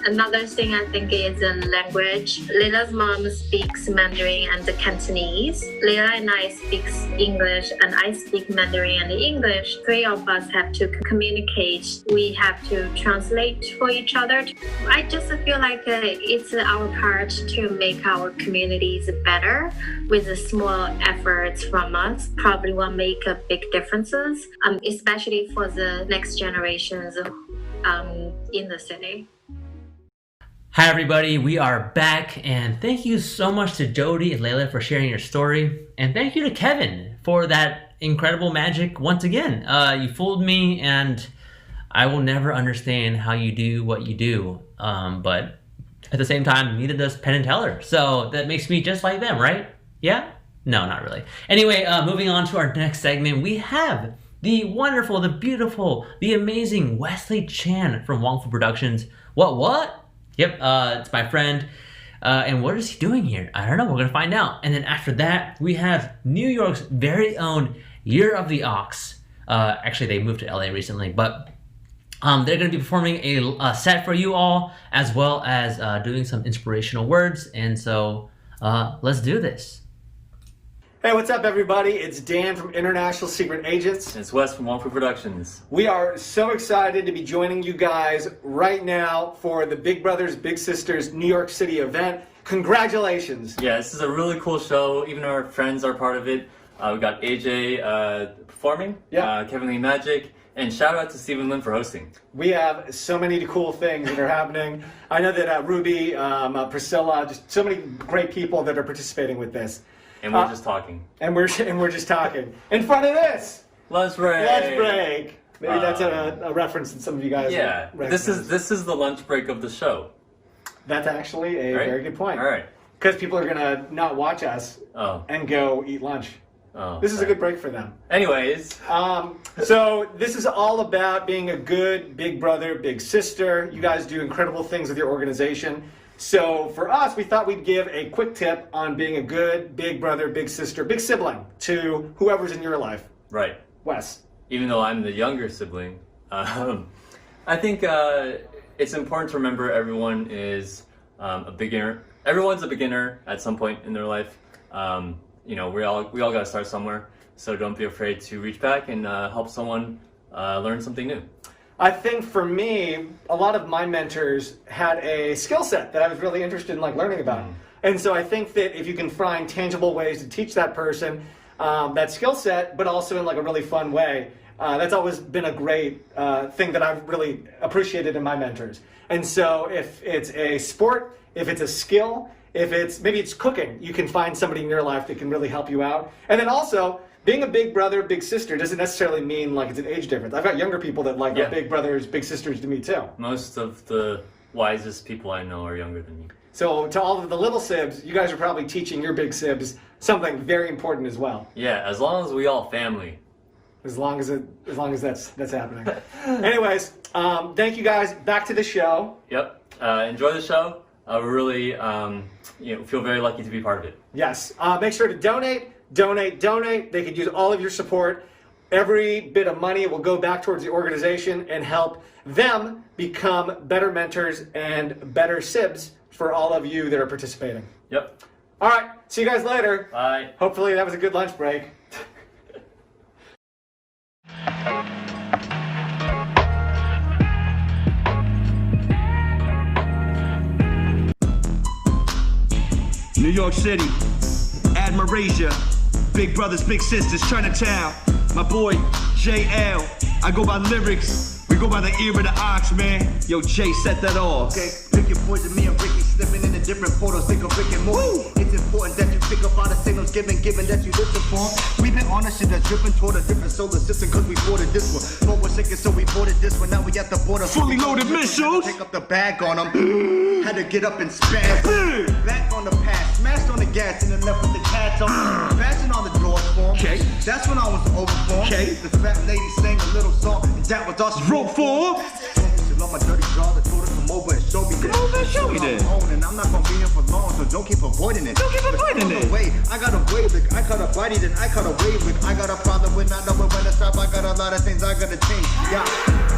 Another thing I think is the language. Leila's mom speaks Mandarin and Cantonese. Leila and I speak English and I speak Mandarin and English. Three of us have to communicate. We have to translate for each other. I just feel like it's our part to make our communities better with the small efforts from us. Probably will make a big differences, especially for the next generations in the city. Hi everybody, we are back, and thank you so much to Jody and Leila for sharing your story, and thank you to Kevin for that incredible magic once again. You fooled me, and I will never understand how you do what you do, but at the same time, neither does Penn and Teller, so that makes me just like them, right? Yeah? No, not really. Anyway, moving on to our next segment, we have the wonderful, the beautiful, the amazing Wesley Chan from Wongfu Productions. What? Yep, it's my friend. And what is he doing here? I don't know. We're going to find out. And then after that, we have New York's very own Year of the Ox. Actually, they moved to LA recently, but they're going to be performing a set for you all, as well as doing some inspirational words. And so let's do this. Hey, what's up, everybody? It's Dan from International Secret Agents. And it's Wes from One Free Productions. We are so excited to be joining you guys right now for the Big Brothers Big Sisters New York City event. Congratulations. Yeah, this is a really cool show. Even our friends are part of it. We got AJ performing, Kevin Lee Magic, and shout out to Steve Lim for hosting. We have so many cool things that are happening. I know that Ruby, Priscilla, just so many great people that are participating with this. And we're just talking. And we're just talking. In front of this! Lunch break! Lunch break! Maybe that's a reference that some of you guys this is the lunch break of the show. That's actually a very good point. All right. Because people are going to not watch us and go eat lunch. Oh, this is a good break for them. Anyways. So this is all about being a good big brother, big sister. You guys do incredible things with your organization. So for us, we thought we'd give a quick tip on being a good big brother, big sister, big sibling to whoever's in your life. Right. Wes. Even though I'm the younger sibling, I think it's important to remember everyone is a beginner. Everyone's a beginner at some point in their life. We all got to start somewhere. So don't be afraid to reach back and help someone learn something new. I think for me, a lot of my mentors had a skill set that I was really interested in learning about. And so I think that if you can find tangible ways to teach that person that skill set, but also in a really fun way, that's always been a great thing that I've really appreciated in my mentors. And so if it's a sport, if it's a skill, if maybe it's cooking, you can find somebody in your life that can really help you out. And then also, being a big brother, big sister doesn't necessarily mean it's an age difference. I've got younger people that are big brothers, big sisters to me too. Most of the wisest people I know are younger than me. So to all of the little sibs, you guys are probably teaching your big sibs something very important as well. Yeah, as long as we all family. As long as that's happening. Anyways, thank you guys. Back to the show. Yep. Enjoy the show. We really feel very lucky to be part of it. Yes. Make sure to donate. They could use all of your support. Every bit of money will go back towards the organization and help them become better mentors and better sibs for all of you that are participating. Yep. All right. See you guys later. Bye. Hopefully that was a good lunch break. New York City, Admirasia, Big Brothers, Big Sisters, Chinatown. My boy, JL, I go by lyrics, we go by the ear of the ox, man. Yo, Jay, set that off. Okay, pick your poison, me and Ricky slipping in the different portals, think of Rick and Morty. It's important that you pick up all the signals given that you listen for. We've been on a shit that's dripping toward a different solar system cause we boarded this one. 4 more seconds, so we boarded this one, now we at the border. Fully loaded missiles. Take up the bag on them, had to get up and spaz. Back on the pass, smashed on the gas and then left with the cats on. Bashing on the doors for 'em. Okay. That's when I was overformed. Okay. The fat lady sang a little song, and that was all she Wrote for. on my dirty jaw that told her come over and show me this. Come over and show me this. And I'm not gonna be here for long, so don't keep avoiding it. Don't keep avoiding it. Wait, I got a wave, like I got a body, then I got a wave, like I got a problem with not knowing when to stop. I got a lot of things I gotta change. Yeah.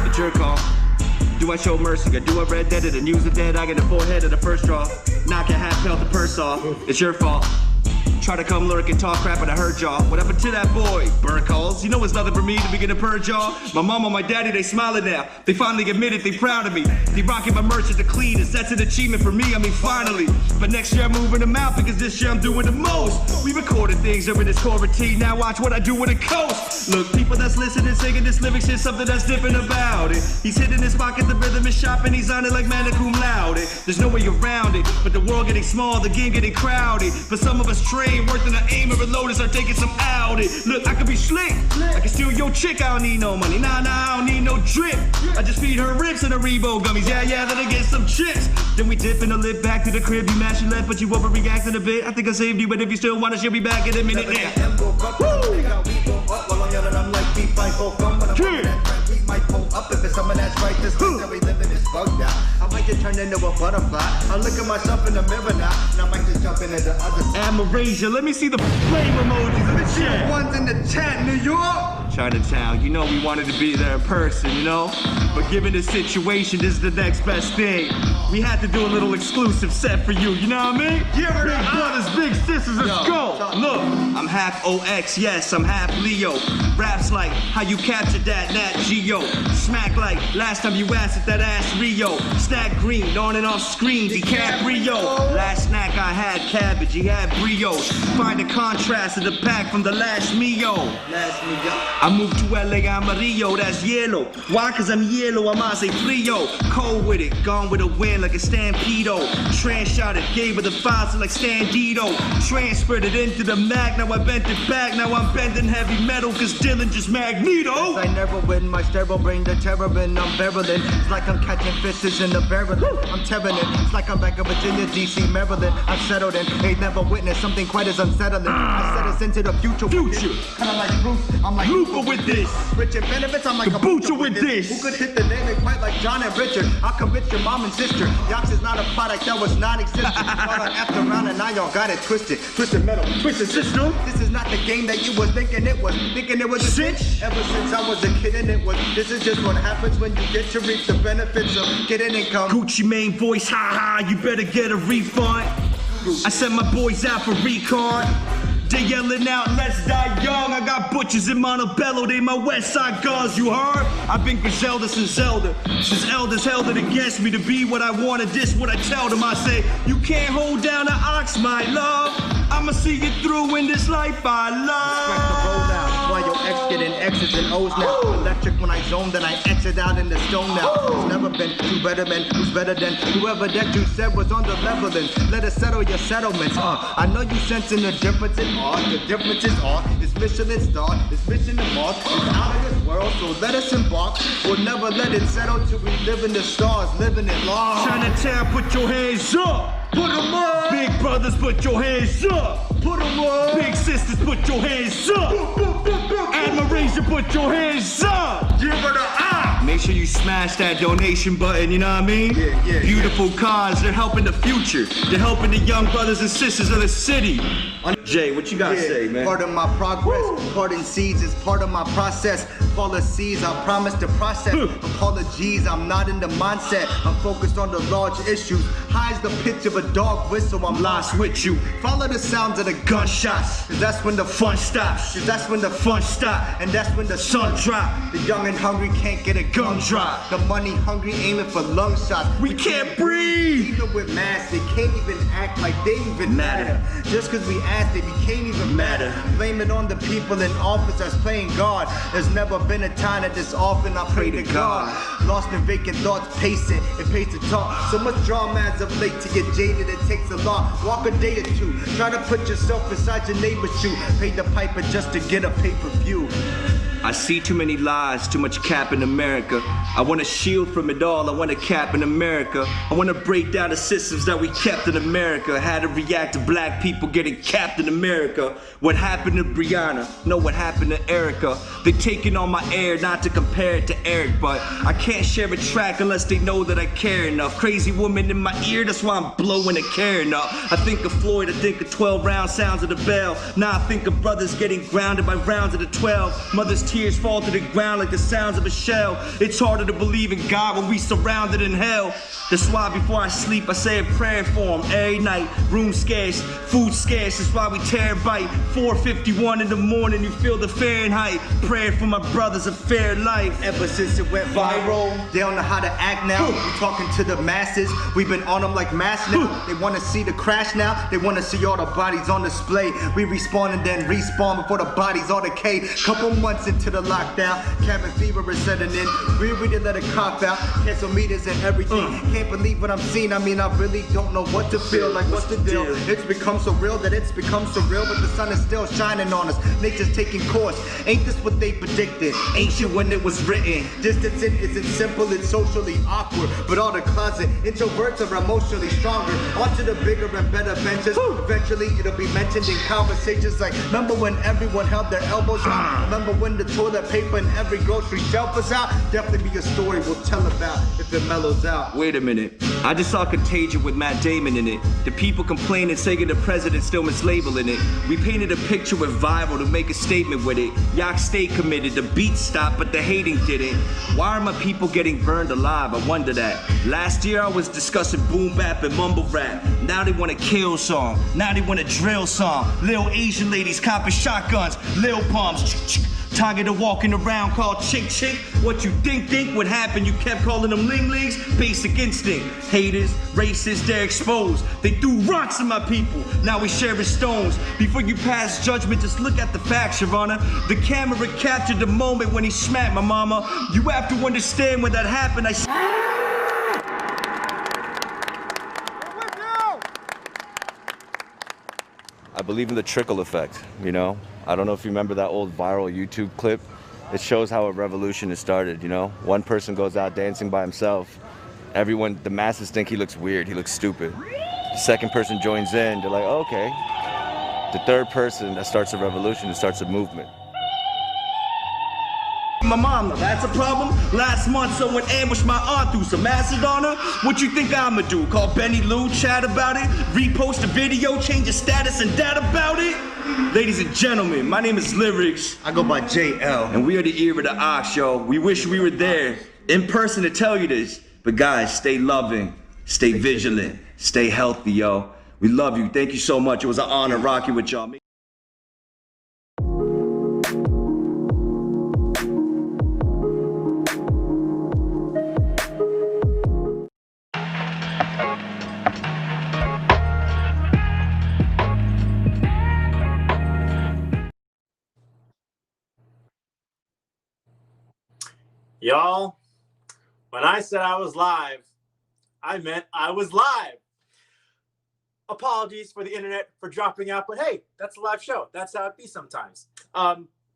The jerk off. Do I show mercy or do I red dead it and use the dead? I get the forehead of the first draw. Knock a half pelt the purse off. It's your fault. Try to come lurk and talk crap and I heard y'all. What happened to that boy? Burn calls. You know it's nothing for me to begin to purge y'all. My mama, my daddy, they smiling now. They finally admitted they proud of me. They rocking my merch at the cleanest. That's an achievement for me, I mean finally. But next year I'm moving them out because this year I'm doing the most. We recorded things over this core routine. Now watch what I do with a coast. Look, people that's listening, singing this lyrics is something that's different about it. He's hitting his pocket, the rhythm is shopping. He's on it like magna cum laude. There's no way around it. But the world getting small, the game getting crowded. For some of us trained, worth in the aim of a load and start taking some out it. Look, I could be slick. I can steal your chick, I don't need no money. Nah, I don't need no drip. I just feed her ribs and the Rebo gummies. Yeah, then I get some chips. Then we dip in the lip back to the crib. You mash your left, but you overreacted a bit. I think I saved you, but if you still want it, she'll be back in a minute now. We might pull up if it's someone that's right. This life that we live in is bugged out. I might just turn into a butterfly. I look at myself in the mirror now, and I might just jump into the other. Amarasia, let me see the flame emojis. Let me see the ones in the chat, New York. Chinatown, you know we wanted to be there in person, you know? But given the situation, this is the next best thing. We had to do a little exclusive set for you, you know what I mean? Big brothers, big sisters, let's go. Look, I'm half OX, yes, I'm half Leo. Raps like how you captured that Nat Geo. Smack like last time you asked at that ass Rio. Stack green, on and off screen, DiCaprio. Last snack I had cabbage, he had brioche. Find the contrast of the pack from the last Mio. I moved to LA, I'm a Rio, that's yellow. Why? Cause I'm yellow, I'm say frio. Cold with it, gone with a wind like a stampedo. Trans-shot it, gave her the files like Standito. Transferred it into the mag, now I bent it back. Now I'm bending heavy metal cause Dylan just Magneto. I never win, my sterile brain, the terror and I'm barreling. It's like I'm catching fishes in the barrel. I'm tearing it, it's like I'm back in Virginia, DC, Maryland. I've settled in, ain't never witnessed something quite as unsettling. I set us into the future. Kinda like Bruce, I'm like Lupa with this. Rich and benefits, I'm like Kabucha with this. Who could hit the name and quite like John and Richard? I'll convince your mom and sister. Yox is not a product that was non-existent. After round and now y'all got it twisted. Twisted metal, twisted system. This is not the game that you was thinking it was. Thinking it was a cinch. Ever since I was a kid and it was. This is just what happens when you get to reap the benefits of getting income. Gucci main voice, ha ha, you better get a refund. I sent my boys out for recon. They yelling out, let's die young. I got butchers in Montebello, they my west side guns, you heard? I've been Griselda since Zelda. Since elders held it against me to be what I wanted, this what I tell them. I say, you can't hold down an ox, my love. I'ma see you through in this life I love. Respect the roll now, why your ex getting X's and O's now. Electric when I zone, then I exit out in the stone now. There's never been two better men, who's better than whoever that you said was on the level. Then let us settle your settlements. I know you sensing the difference in art. The difference is art. It's Michelin star, it's mission to Mars. It's out of this world, so let us embark. We'll never let it settle till we live in the stars, living it large. Chinatown, put your hands up. Put 'em up. Big brothers, put your hands up. Put 'em up. Big sisters, put your hands up. Admiration, put your hands up. Give her the eye. Make sure you smash that donation button, you know what I mean? Yeah. Beautiful cause, they're helping the future. They're helping the young brothers and sisters of the city. Jay, what you gotta say, man? Part of my progress, parting seeds is part of my process. Policies, I promise to process. Apologies, I'm not in the mindset. I'm focused on the large issues. High's the pitch of a dog whistle, I'm lost with you. Follow the sounds of the gunshots, cause that's when the fun stops. Cause that's when the fun stop, and that's when the sun drop. The young and hungry can't get a gun drop. The money hungry aiming for lung shots. We can't breathe. Even with masks, they can't even act like they even matter. Just cause we asked, they can't even matter. Blame it on the people in office that's playing God. There's never been a time that this often I pray to God. Lost in vacant thoughts, pacing, it pays to talk. So much drama as of late to get jaded, it takes a lot. Walk a day or two, try to put yourself inside your neighbor's shoe. Pay the piper just to get a pay-per-view. I see too many lies, too much cap in America. I want to shield from it all, I want a cap in America. I want to break down the systems that we kept in America. How to react to black people getting capped in America. What happened to Brianna? No, what happened to Erica? They taking on my air, not to compare it to Eric, but I can't share a track unless they know that I care enough. Crazy woman in my ear, that's why I'm blowing a Karen up. I think of Floyd, I think of 12 round sounds of the bell. Now I think of brothers getting grounded by rounds of the 12. Mothers tears fall to the ground like the sounds of a shell. It's harder to believe in God when we surrounded in hell. That's why before I sleep I say a prayer for him every night. Room scarce, food scarce, that's why we terabyte. 4:51 in the morning, you feel the Fahrenheit. Praying for my brothers a fair life. Ever since it went viral, they don't know how to act now. We talking to the masses, we've been on them like masks now. They wanna see the crash now, they wanna see all the bodies on display. We respawn and then respawn before the bodies all decay. Couple months into the lockdown, cabin fever is setting in. We really let it cop out, cancel meters and everything. Can't believe what I'm seeing, I mean I really don't know what to feel. Like what's the deal? It's become so real that it's become become surreal, but the sun is still shining on us. Nature's taking course. Ain't this what they predicted? Ancient when it was written. Distancing isn't simple, it's socially awkward. But all the closet introverts are emotionally stronger. Onto the bigger and better ventures. Eventually it'll be mentioned in conversations like, remember when everyone held their elbows out? Remember when the toilet paper in every grocery shelf was out? Definitely be a story we'll tell about if it mellows out. Wait a minute, I just saw Contagion with Matt Damon in it. The people complaining, saying the president still mislabeling it. We painted a picture with viral to make a statement with it. Yak stayed committed, the beat stopped, but the hating didn't. Why are my people getting burned alive? I wonder that. Last year I was discussing boom bap and mumble rap. Now they want a kill song. Now they want a drill song. Little Asian ladies copping shotguns. Lil Palms. Target of walking around called chick chick. What you think would happen? You kept calling them ling lings. Basic instinct. Haters, racists, they're exposed. They threw rocks at my people. Now we sharing stones. Before you pass judgment, just look at the facts, Your Honor. The camera captured the moment when he smacked my mama. You have to understand when that happened. I believe in the trickle effect, you know? I don't know if you remember that old viral YouTube clip. It shows how a revolution is started, you know? One person goes out dancing by himself. Everyone, the masses think he looks weird, he looks stupid. The second person joins in, they're like, oh, okay. The third person, that starts a revolution, it starts a movement. My mom, now that's a problem. Last month someone ambushed my aunt through some acid on her. What you think I'ma do? Call Benny Lou, chat about it? Repost the video, change the status and dad about it? Ladies and gentlemen, my name is Lyrics. I go by JL. And we are the ear of the ox, yo. We wish we were there in person to tell you this. But guys, stay loving, stay vigilant, stay healthy, yo. We love you. Thank you so much. It was an honor rocking with y'all. Y'all, when I said I was live, I meant I was live. Apologies for the internet for dropping out, but hey, that's a live show. That's how it be sometimes.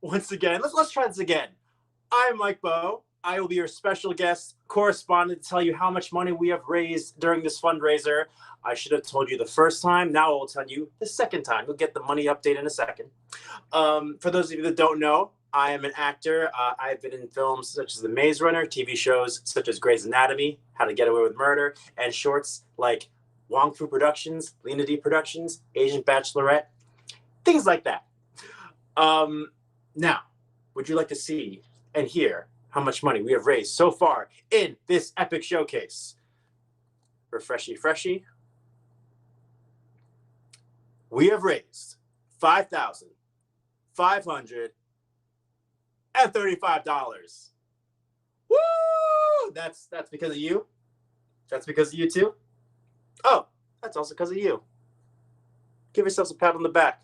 Once again, let's try this again. I'm Mike Bowe. I will be your special guest correspondent to tell you how much money we have raised during this fundraiser. I should have told you the first time. Now I will tell you the second time. You'll get the money update in a second. For those of you that don't know, I am an actor. I've been in films such as The Maze Runner, TV shows such as Grey's Anatomy, How to Get Away with Murder, and shorts like Wong Fu Productions, Lena D Productions, Asian Bachelorette, things like that. Now, would you like to see and hear how much money we have raised so far in this epic showcase? Refreshy. We have raised $5,535. Woo! That's because of you. That's because of you too. Oh, that's also because of you. Give yourselves a pat on the back.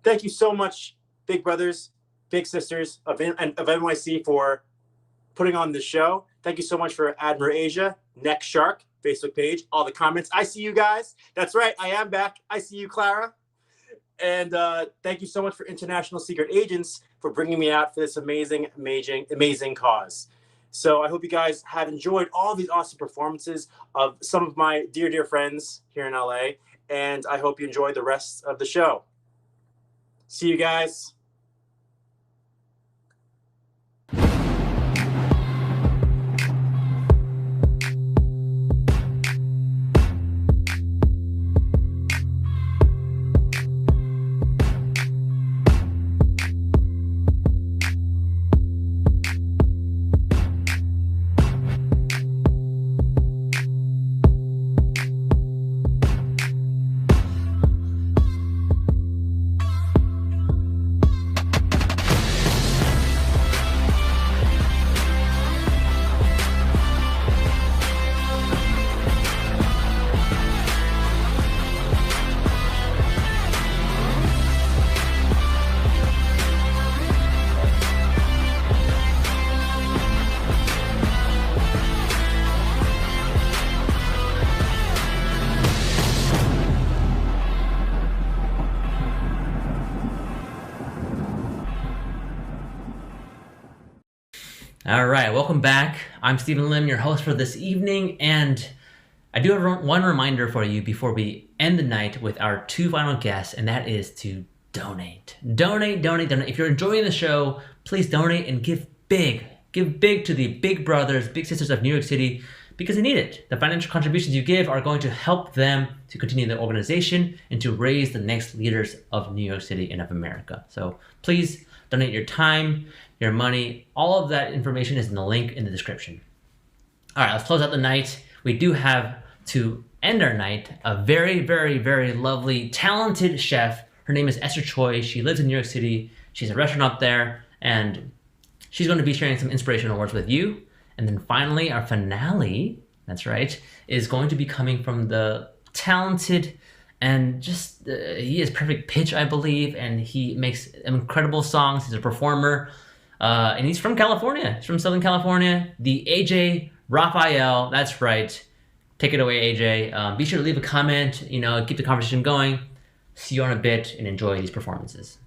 Thank you so much, big brothers, big sisters of NYC, for putting on this show. Thank you so much for AdmirAsia, NextShark, Facebook page, all the comments. I see you guys. That's right, I am back. I see you, Clara. And thank you so much for International Secret Agents for bringing me out for this amazing cause. So I hope you guys have enjoyed all these awesome performances of some of my dear friends here in LA. And I hope you enjoy the rest of the show. See you guys. All right, welcome back. I'm Steve Lim, your host for this evening, and I do have one reminder for you before we end the night with our two final guests, and that is to donate. Donate. If you're enjoying the show, please donate and give big. Give big to the big brothers, big sisters of New York City, because they need it. The financial contributions you give are going to help them to continue their organization and to raise the next leaders of New York City and of America. So please donate your time, your money. All of that information is in the link in the description. All right, let's close out the night. We do have, to end our night, a very, very, very lovely, talented chef. Her name is Esther Choi. She lives in New York City. She's a restaurant up there, and she's going to be sharing some inspirational words with you. And then finally, our finale, that's right, is going to be coming from the talented and just, he has perfect pitch, I believe, and he makes incredible songs. He's a performer, and he's from California. He's from Southern California. The AJ Rafael, that's right. Take it away, AJ. Be sure to leave a comment, keep the conversation going. See you in a bit and enjoy these performances.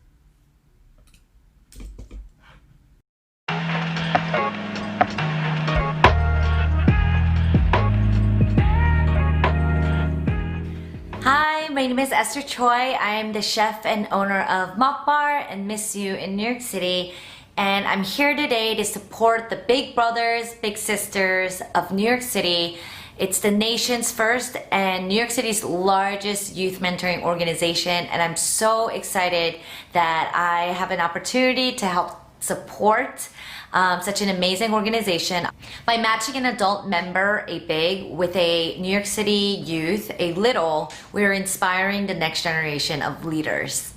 Hi, my name is Esther Choi. I am the chef and owner of Mock Bar and Miss You in New York City. And I'm here today to support the big brothers, big sisters of New York City. It's the nation's first and New York City's largest youth mentoring organization. And I'm so excited that I have an opportunity to help support such an amazing organization. By matching an adult member, a big, with a New York City youth, a little, we're inspiring the next generation of leaders.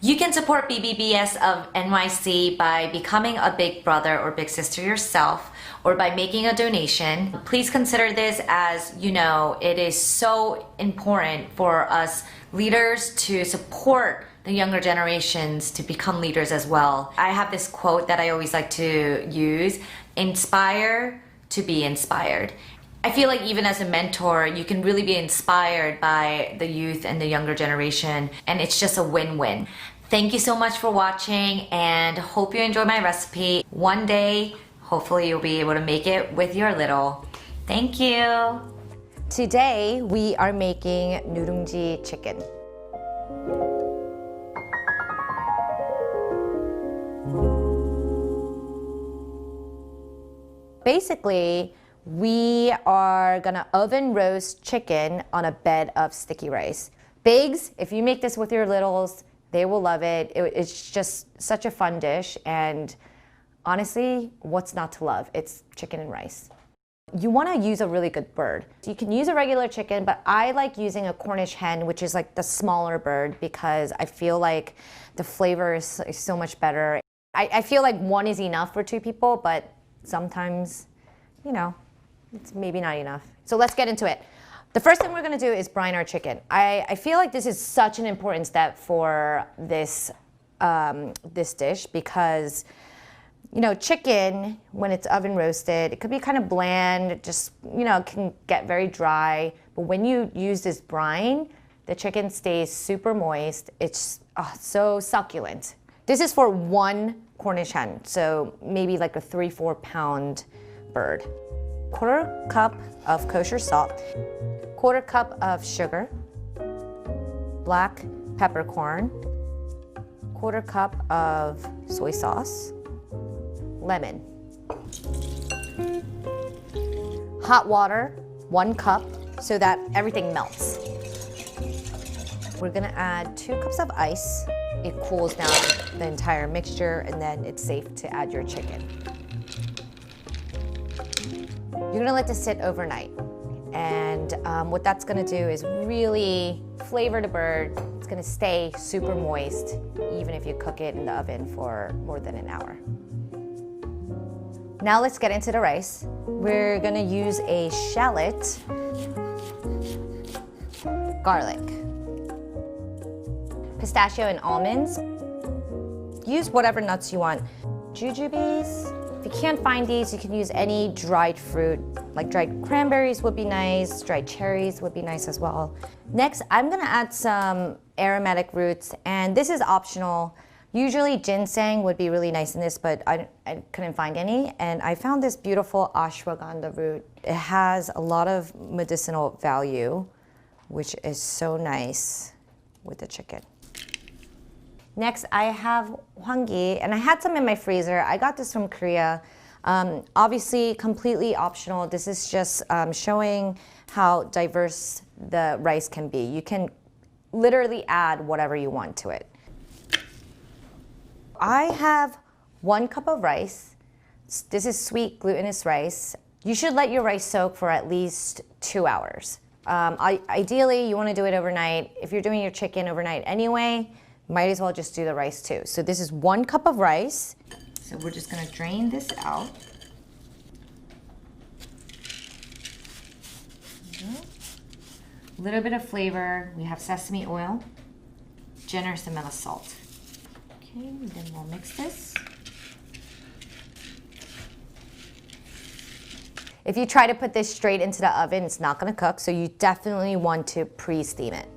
You can support BBBS of NYC by becoming a big brother or big sister yourself, or by making a donation. Please consider this, as it is so important for us leaders to support the younger generations to become leaders as well. I have this quote that I always like to use: inspire to be inspired. I feel like even as a mentor, you can really be inspired by the youth and the younger generation, and it's just a win-win. Thank you so much for watching, and hope you enjoy my recipe. One day, hopefully you'll be able to make it with your little. Thank you. Today, we are making nu룽지 chicken. Basically, we are gonna oven roast chicken on a bed of sticky rice. Bigs, if you make this with your littles, they will love it. It's just such a fun dish, and honestly, what's not to love? It's chicken and rice. You wanna use a really good bird. You can use a regular chicken, but I like using a Cornish hen, which is like the smaller bird, because I feel like the flavor is so much better. I feel like one is enough for two people, but sometimes, it's maybe not enough. So let's get into it. The first thing we're gonna do is brine our chicken. I feel like this is such an important step for this, this dish, because chicken, when it's oven roasted, it could be kind of bland, just, it can get very dry. But when you use this brine, the chicken stays super moist. It's so succulent. This is for one Cornish hen, so maybe like a 3-4 pound bird. 1/4 cup of kosher salt, 1/4 cup of sugar, black peppercorn, 1/4 cup of soy sauce, lemon. Hot water, 1 cup, so that everything melts. We're gonna add 2 cups of ice. It cools down the entire mixture, and then it's safe to add your chicken. You're gonna let this sit overnight. And what that's gonna do is really flavor the bird. It's gonna stay super moist, even if you cook it in the oven for more than an hour. Now let's get into the rice. We're gonna use a shallot, garlic, pistachio and almonds. Use whatever nuts you want. Jujubes. If you can't find these, you can use any dried fruit, like dried cranberries would be nice, dried cherries would be nice as well. Next, I'm gonna add some aromatic roots, and this is optional. Usually ginseng would be really nice in this, but I couldn't find any. And I found this beautiful ashwagandha root. It has a lot of medicinal value, which is so nice with the chicken. Next, I have hwangi, and I had some in my freezer. I got this from Korea. Obviously, completely optional. This is just showing how diverse the rice can be. You can literally add whatever you want to it. I have 1 cup of rice. This is sweet glutinous rice. You should let your rice soak for at least 2 hours. Ideally, you want to do it overnight. If you're doing your chicken overnight anyway, might as well just do the rice too. So this is 1 cup of rice. So we're just gonna drain this out. A little bit of flavor. We have sesame oil, generous amount of salt. Okay, then we'll mix this. If you try to put this straight into the oven, it's not gonna cook, so you definitely want to pre-steam it.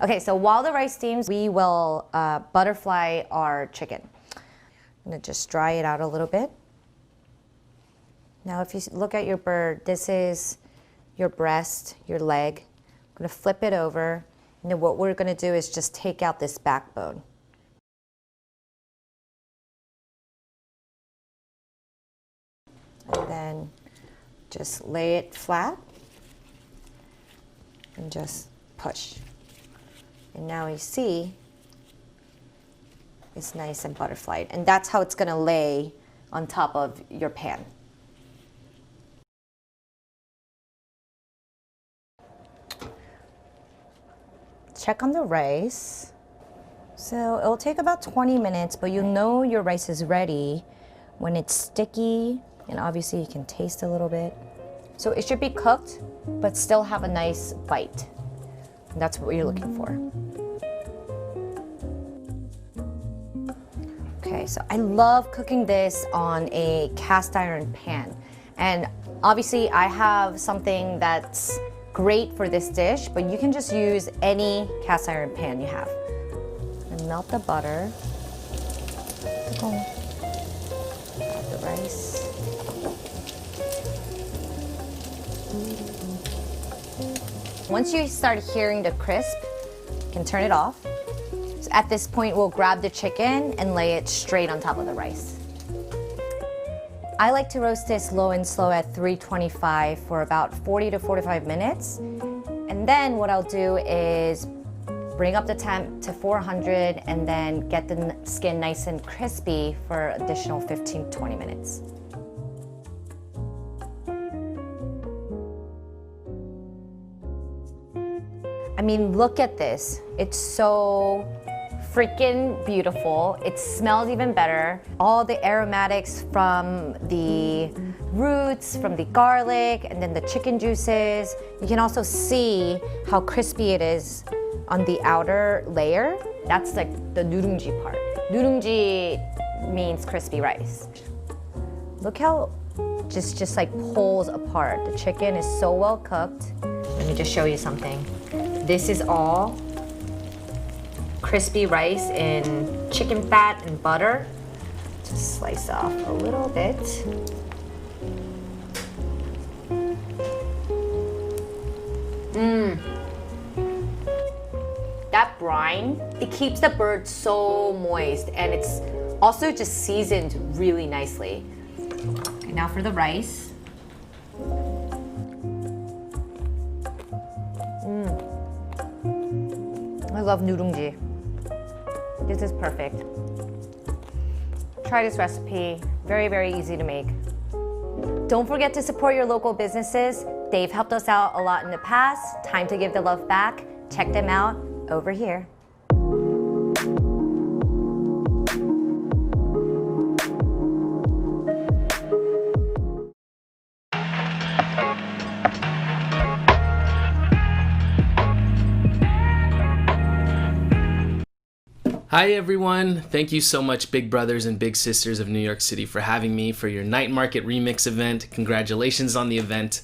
Okay, so while the rice steams, we will butterfly our chicken. I'm gonna just dry it out a little bit. Now if you look at your bird, this is your breast, your leg. I'm gonna flip it over, and then what we're gonna do is just take out this backbone. And then just lay it flat and just push. And now you see it's nice and butterflied. And that's how it's gonna lay on top of your pan. Check on the rice. So it'll take about 20 minutes, but you know your rice is ready when it's sticky, and obviously you can taste a little bit. So it should be cooked, but still have a nice bite. And that's what you're looking for. Okay, so I love cooking this on a cast iron pan. And obviously I have something that's great for this dish, but you can just use any cast iron pan you have. And melt the butter. Add the rice. Once you start hearing the crisp, you can turn it off. So at this point, we'll grab the chicken and lay it straight on top of the rice. I like to roast this low and slow at 325 for about 40 to 45 minutes. And then what I'll do is bring up the temp to 400 and then get the skin nice and crispy for additional 15 to 20 minutes. I mean, look at this. It's so freaking beautiful. It smells even better. All the aromatics from the roots, from the garlic, and then the chicken juices. You can also see how crispy it is on the outer layer. That's like the nu룽지 part. Nu룽지 means crispy rice. Look how just like pulls apart. The chicken is so well cooked. Let me just show you something. This is all crispy rice in chicken fat and butter. Just slice off a little bit. That brine, it keeps the bird so moist, and it's also just seasoned really nicely. Okay, now for the rice. I love nu룽지. This is perfect. Try this recipe. Very, very easy to make. Don't forget to support your local businesses. They've helped us out a lot in the past. Time to give the love back. Check them out over here. Hi everyone, thank you so much Big Brothers and Big Sisters of New York City for having me for your Night Market Remix event. Congratulations on the event.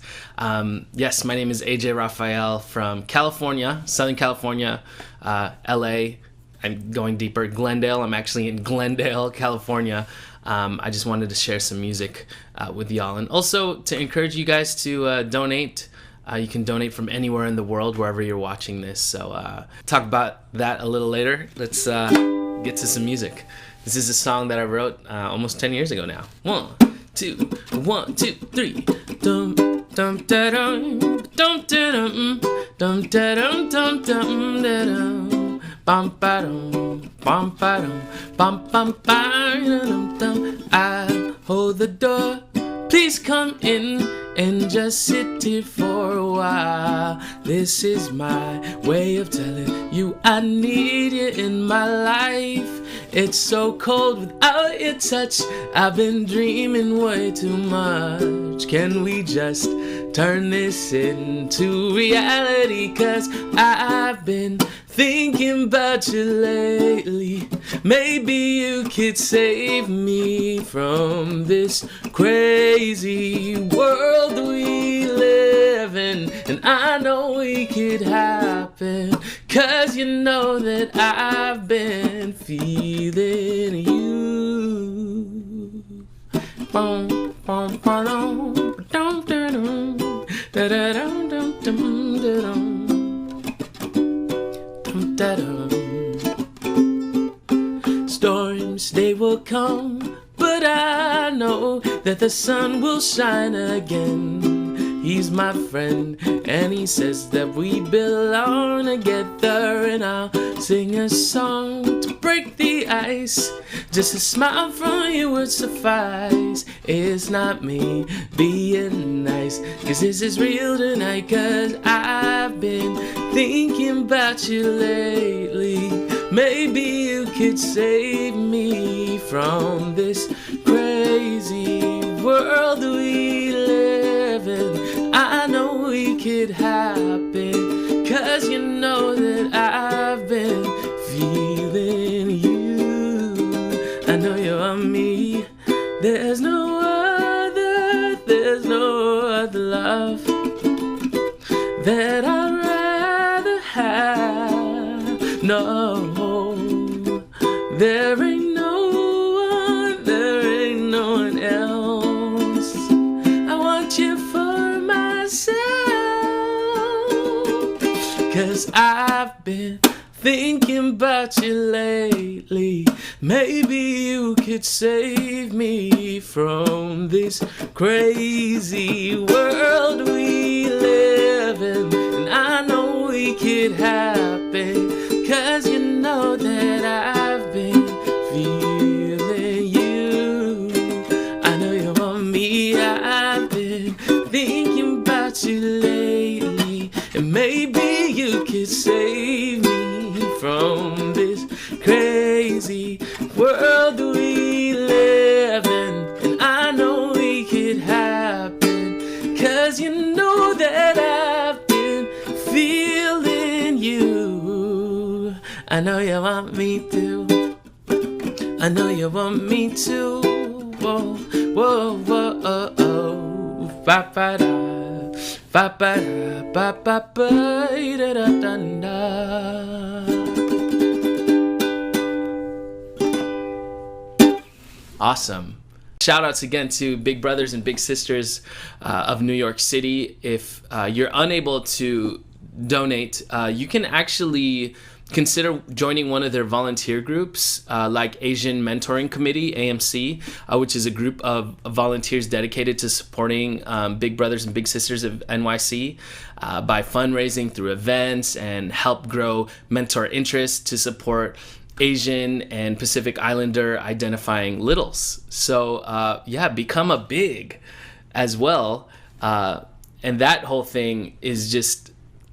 Yes, my name is AJ Rafael from California, Southern California, LA. I'm going deeper, Glendale. I'm actually in Glendale, California. I just wanted to share some music with y'all, and also to encourage you guys to donate. You can donate from anywhere in the world, wherever you're watching this. So talk about that a little later. Let's get to some music. This is a song that I wrote almost 10 years ago now. 1, 2, 1, 2, 3. Dum dum da dum dum da dum dum da dum dum dum da dum bum ba dum bum ba dum bum bum ba dum dum. I hold the door. Please come in and just sit here for a while. This is my way of telling you I need you in my life. It's so cold without your touch. I've been dreaming way too much. Can we just turn this into reality? 'Cause I've been thinking about you lately. Maybe you could save me from this crazy world we live in. And I know it could happen, 'cause you know that I've been feeling you. Bum, bum, ba-dum, ba-dum, da-dum, da-da-dum, dum, dum, da-dum. Storms, they will come, but I know that the sun will shine again. He's my friend, and he says that we belong together, and I'll sing a song to break the ice. Just a smile from you would suffice. It's not me being nice, 'cause this is real tonight. 'Cause I've been thinking about you lately. Maybe you could save me from this crazy world we live in. I know it could happen, 'cause you know that I've been feeling you. I know you want me. There's no other love that I'd rather have. No, there ain't no one else. I want you for myself, 'cause I've been thinking about you lately. Maybe you could save me from this crazy world we live in. And I know it could happen, 'cause you know that I've been feeling you. I know you want me. I've been thinking about you lately. And maybe you could save me from this crazy world we live in. And I know it could happen, 'cause you know that I've been feeling you. I know you want me to. I know you want me to. Whoa, whoa, whoa, oh, oh. Ba-ba-da, ba-ba-da, ba-ba-ba-da-da-da-da. Awesome. Shout outs again to Big Brothers and Big Sisters of New York City. If you're unable to donate, you can actually consider joining one of their volunteer groups, like Asian Mentoring Committee, AMC, which is a group of volunteers dedicated to supporting Big Brothers and Big Sisters of NYC by fundraising through events and help grow mentor interest to support Asian and Pacific Islander identifying littles. So yeah, become a big as well. And that whole thing is just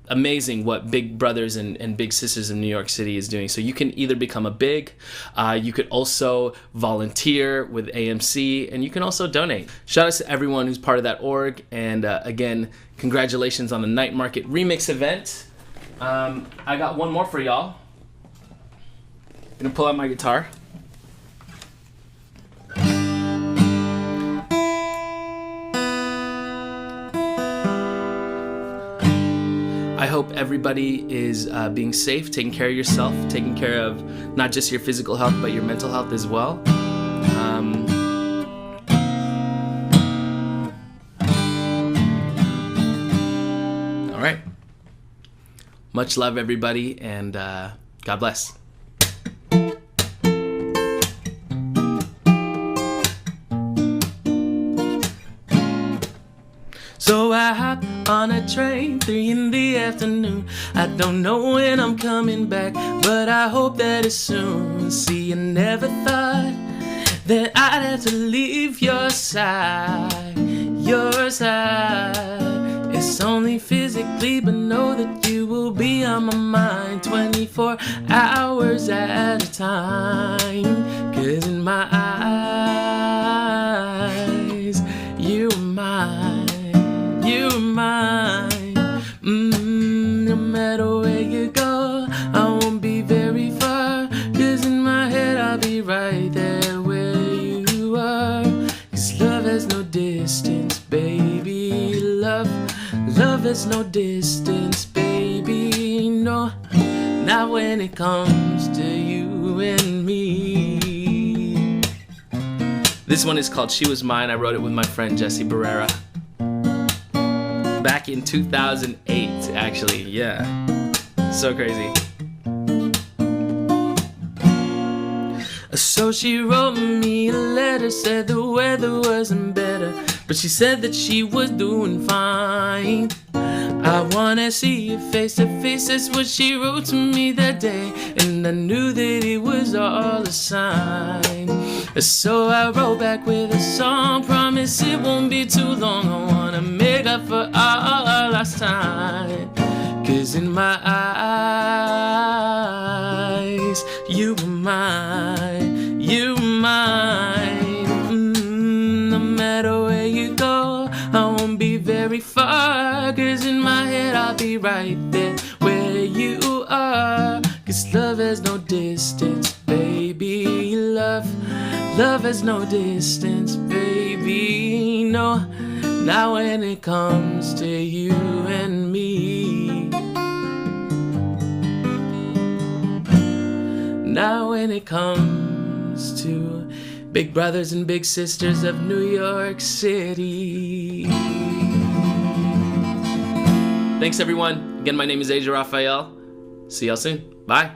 amazing what Big Brothers and Big Sisters in New York City is doing. So you can either become a big, you could also volunteer with AMC, and you can also donate. Shout out to everyone who's part of that org. And again, congratulations on the Night Market Remix event. I got one more for y'all. gonna pull out my guitar. I hope everybody is being safe, taking care of yourself, taking care of not just your physical health, but your mental health as well. All right. Much love, everybody, and God bless. So I hop on a train, 3 in the afternoon. I don't know when I'm coming back, but I hope that it's soon. See, I never thought that I'd have to leave your side, your side. It's only physically, but know that you will be on my mind 24 hours at a time. 'Cause in my eyes, you are mine. You're mine. No matter where you go, I won't be very far. 'Cause in my head I'll be right there where you are. 'Cause love has no distance, baby. Love has no distance, baby. No, not when it comes to you and me. This one is called She Was Mine. I wrote it with my friend Jesse Barrera. Back in 2008, actually, yeah. So crazy. So she wrote me a letter, said the weather wasn't better, but she said that she was doing fine. I wanna see you face to face, that's what she wrote to me that day, and I knew that it was all a sign. So I wrote back with a song, promise it won't be too long. I wanna make up for all our lost time. 'Cause in my eyes, you were mine, you were mine. No matter where you go, I won't be very far. 'Cause in my head I'll be right there where you are. 'Cause love has no distance, baby. Love has no distance, baby. No, not when it comes to you and me. Not when it comes to big brothers and big sisters of New York City. Thanks, everyone. Again, my name is AJ Rafael. See y'all soon. Bye.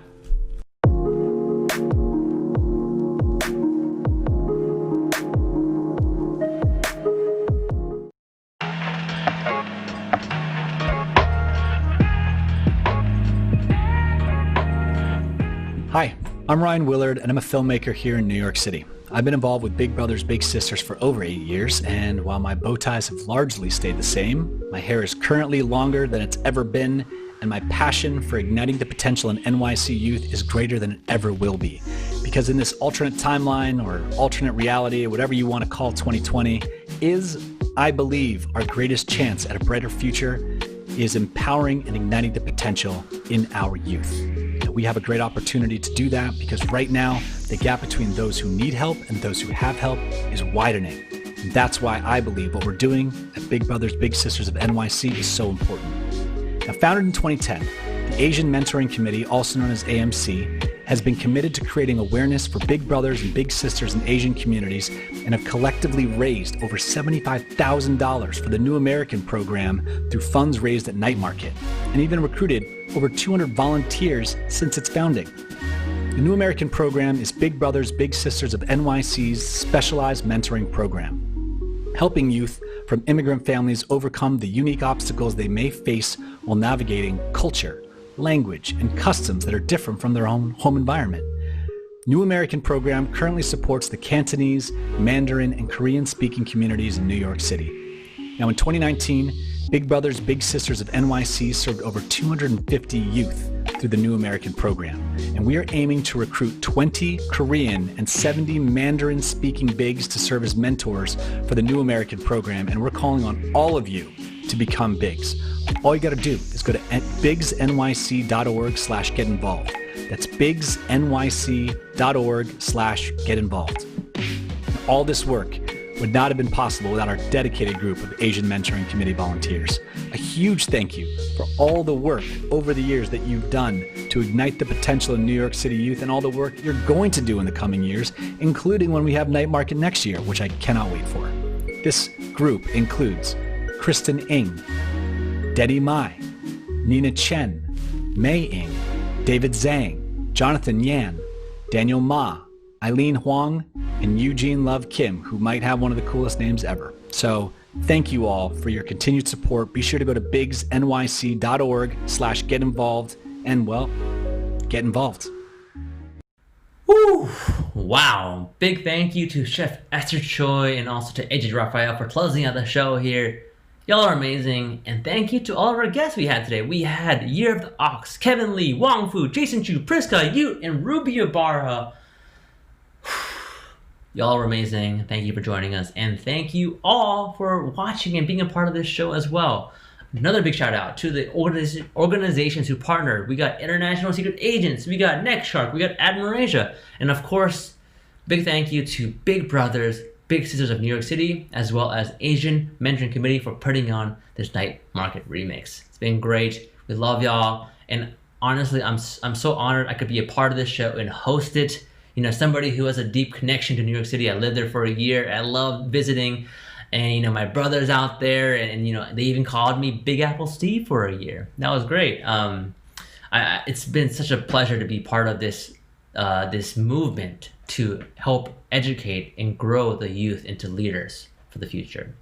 Hi, I'm Ryan Willard, and I'm a filmmaker here in New York City. I've been involved with Big Brothers Big Sisters for over 8 years, and while my bow ties have largely stayed the same, my hair is currently longer than it's ever been, and my passion for igniting the potential in NYC youth is greater than it ever will be. Because in this alternate timeline, or alternate reality, or whatever you want to call 2020, is, I believe, our greatest chance at a brighter future is empowering and igniting the potential in our youth. We have a great opportunity to do that because right now, the gap between those who need help and those who have help is widening. And that's why I believe what we're doing at Big Brothers Big Sisters of NYC is so important. Now, founded in 2010, the Asian Mentoring Committee, also known as AMC, has been committed to creating awareness for big brothers and big sisters in Asian communities and have collectively raised over $75,000 for the New American program through funds raised at Night Market, and even recruited over 200 volunteers since its founding. The New American program is Big Brothers Big Sisters of NYC's specialized mentoring program, helping youth from immigrant families overcome the unique obstacles they may face while navigating culture, language, and customs that are different from their own home environment. New American program currently supports the Cantonese, Mandarin, and Korean-speaking communities in New York City. Now, in 2019, Big Brothers Big Sisters of NYC served over 250 youth through the New American program, and we are aiming to recruit 20 Korean and 70 Mandarin-speaking bigs to serve as mentors for the New American program, and we're calling on all of you to become bigs. All you got to do is go to bigsnyc.org/get involved. That's bigsnyc.org/get-involved. All this work would not have been possible without our dedicated group of Asian Mentoring Committee volunteers. A huge thank you for all the work over the years that you've done to ignite the potential in New York City youth and all the work you're going to do in the coming years, including when we have Night Market next year, which I cannot wait for. This group includes Kristen Ng, Dedi Mai, Nina Chen, Mei Ng, David Zhang, Jonathan Yan, Daniel Ma, Eileen Huang, and Eugene Love Kim, who might have one of the coolest names ever. So thank you all for your continued support. Be sure to go to bigsnyc.org/get-involved and, well, get involved. Woo! Wow. Big thank you to Chef Esther Choi and also to AJ Rafael for closing out the show here. Y'all are amazing. And thank you to all of our guests we had today. We had Year of the Ox, Kevin Lee, Wong Fu, Jason Chu, Priska, Ute, and Ruby Ibara. Y'all are amazing. Thank you for joining us. And thank you all for watching and being a part of this show as well. Another big shout out to the organizations who partnered. We got International Secret Agents, we got NextShark, we got Admirasia, and of course, big thank you to Big Brothers, Big Sisters of New York City, as well as Asian Mentoring Committee for putting on this Night Market remix. It's been great. We love y'all, and honestly, I'm so honored I could be a part of this show and host it. You know, somebody who has a deep connection to New York City. I lived there for a year. I love visiting. And, you know, my brother's out there. And you know, they even called me Big Apple Steve for a year. That was great. It's been such a pleasure to be part of this movement to help educate and grow the youth into leaders for the future.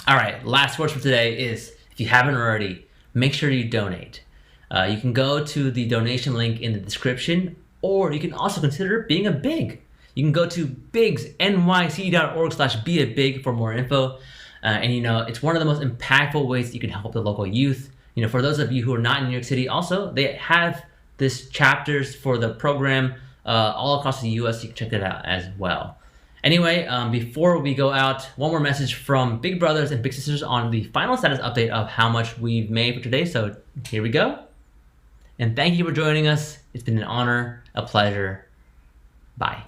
All right, last words for today is, if you haven't already, make sure you donate. You can go to the donation link in the description, or you can also consider being a big. You can go to bigsnyc.org/beabig for more info. And you know, it's one of the most impactful ways that you can help the local youth. You know, for those of you who are not in New York City, also, they have this chapters for the program all across the US. You can check that out as well. Anyway, before we go out, one more message from Big Brothers and Big Sisters on the final status update of how much we've made for today. So here we go. And thank you for joining us. It's been an honor, a pleasure. Bye.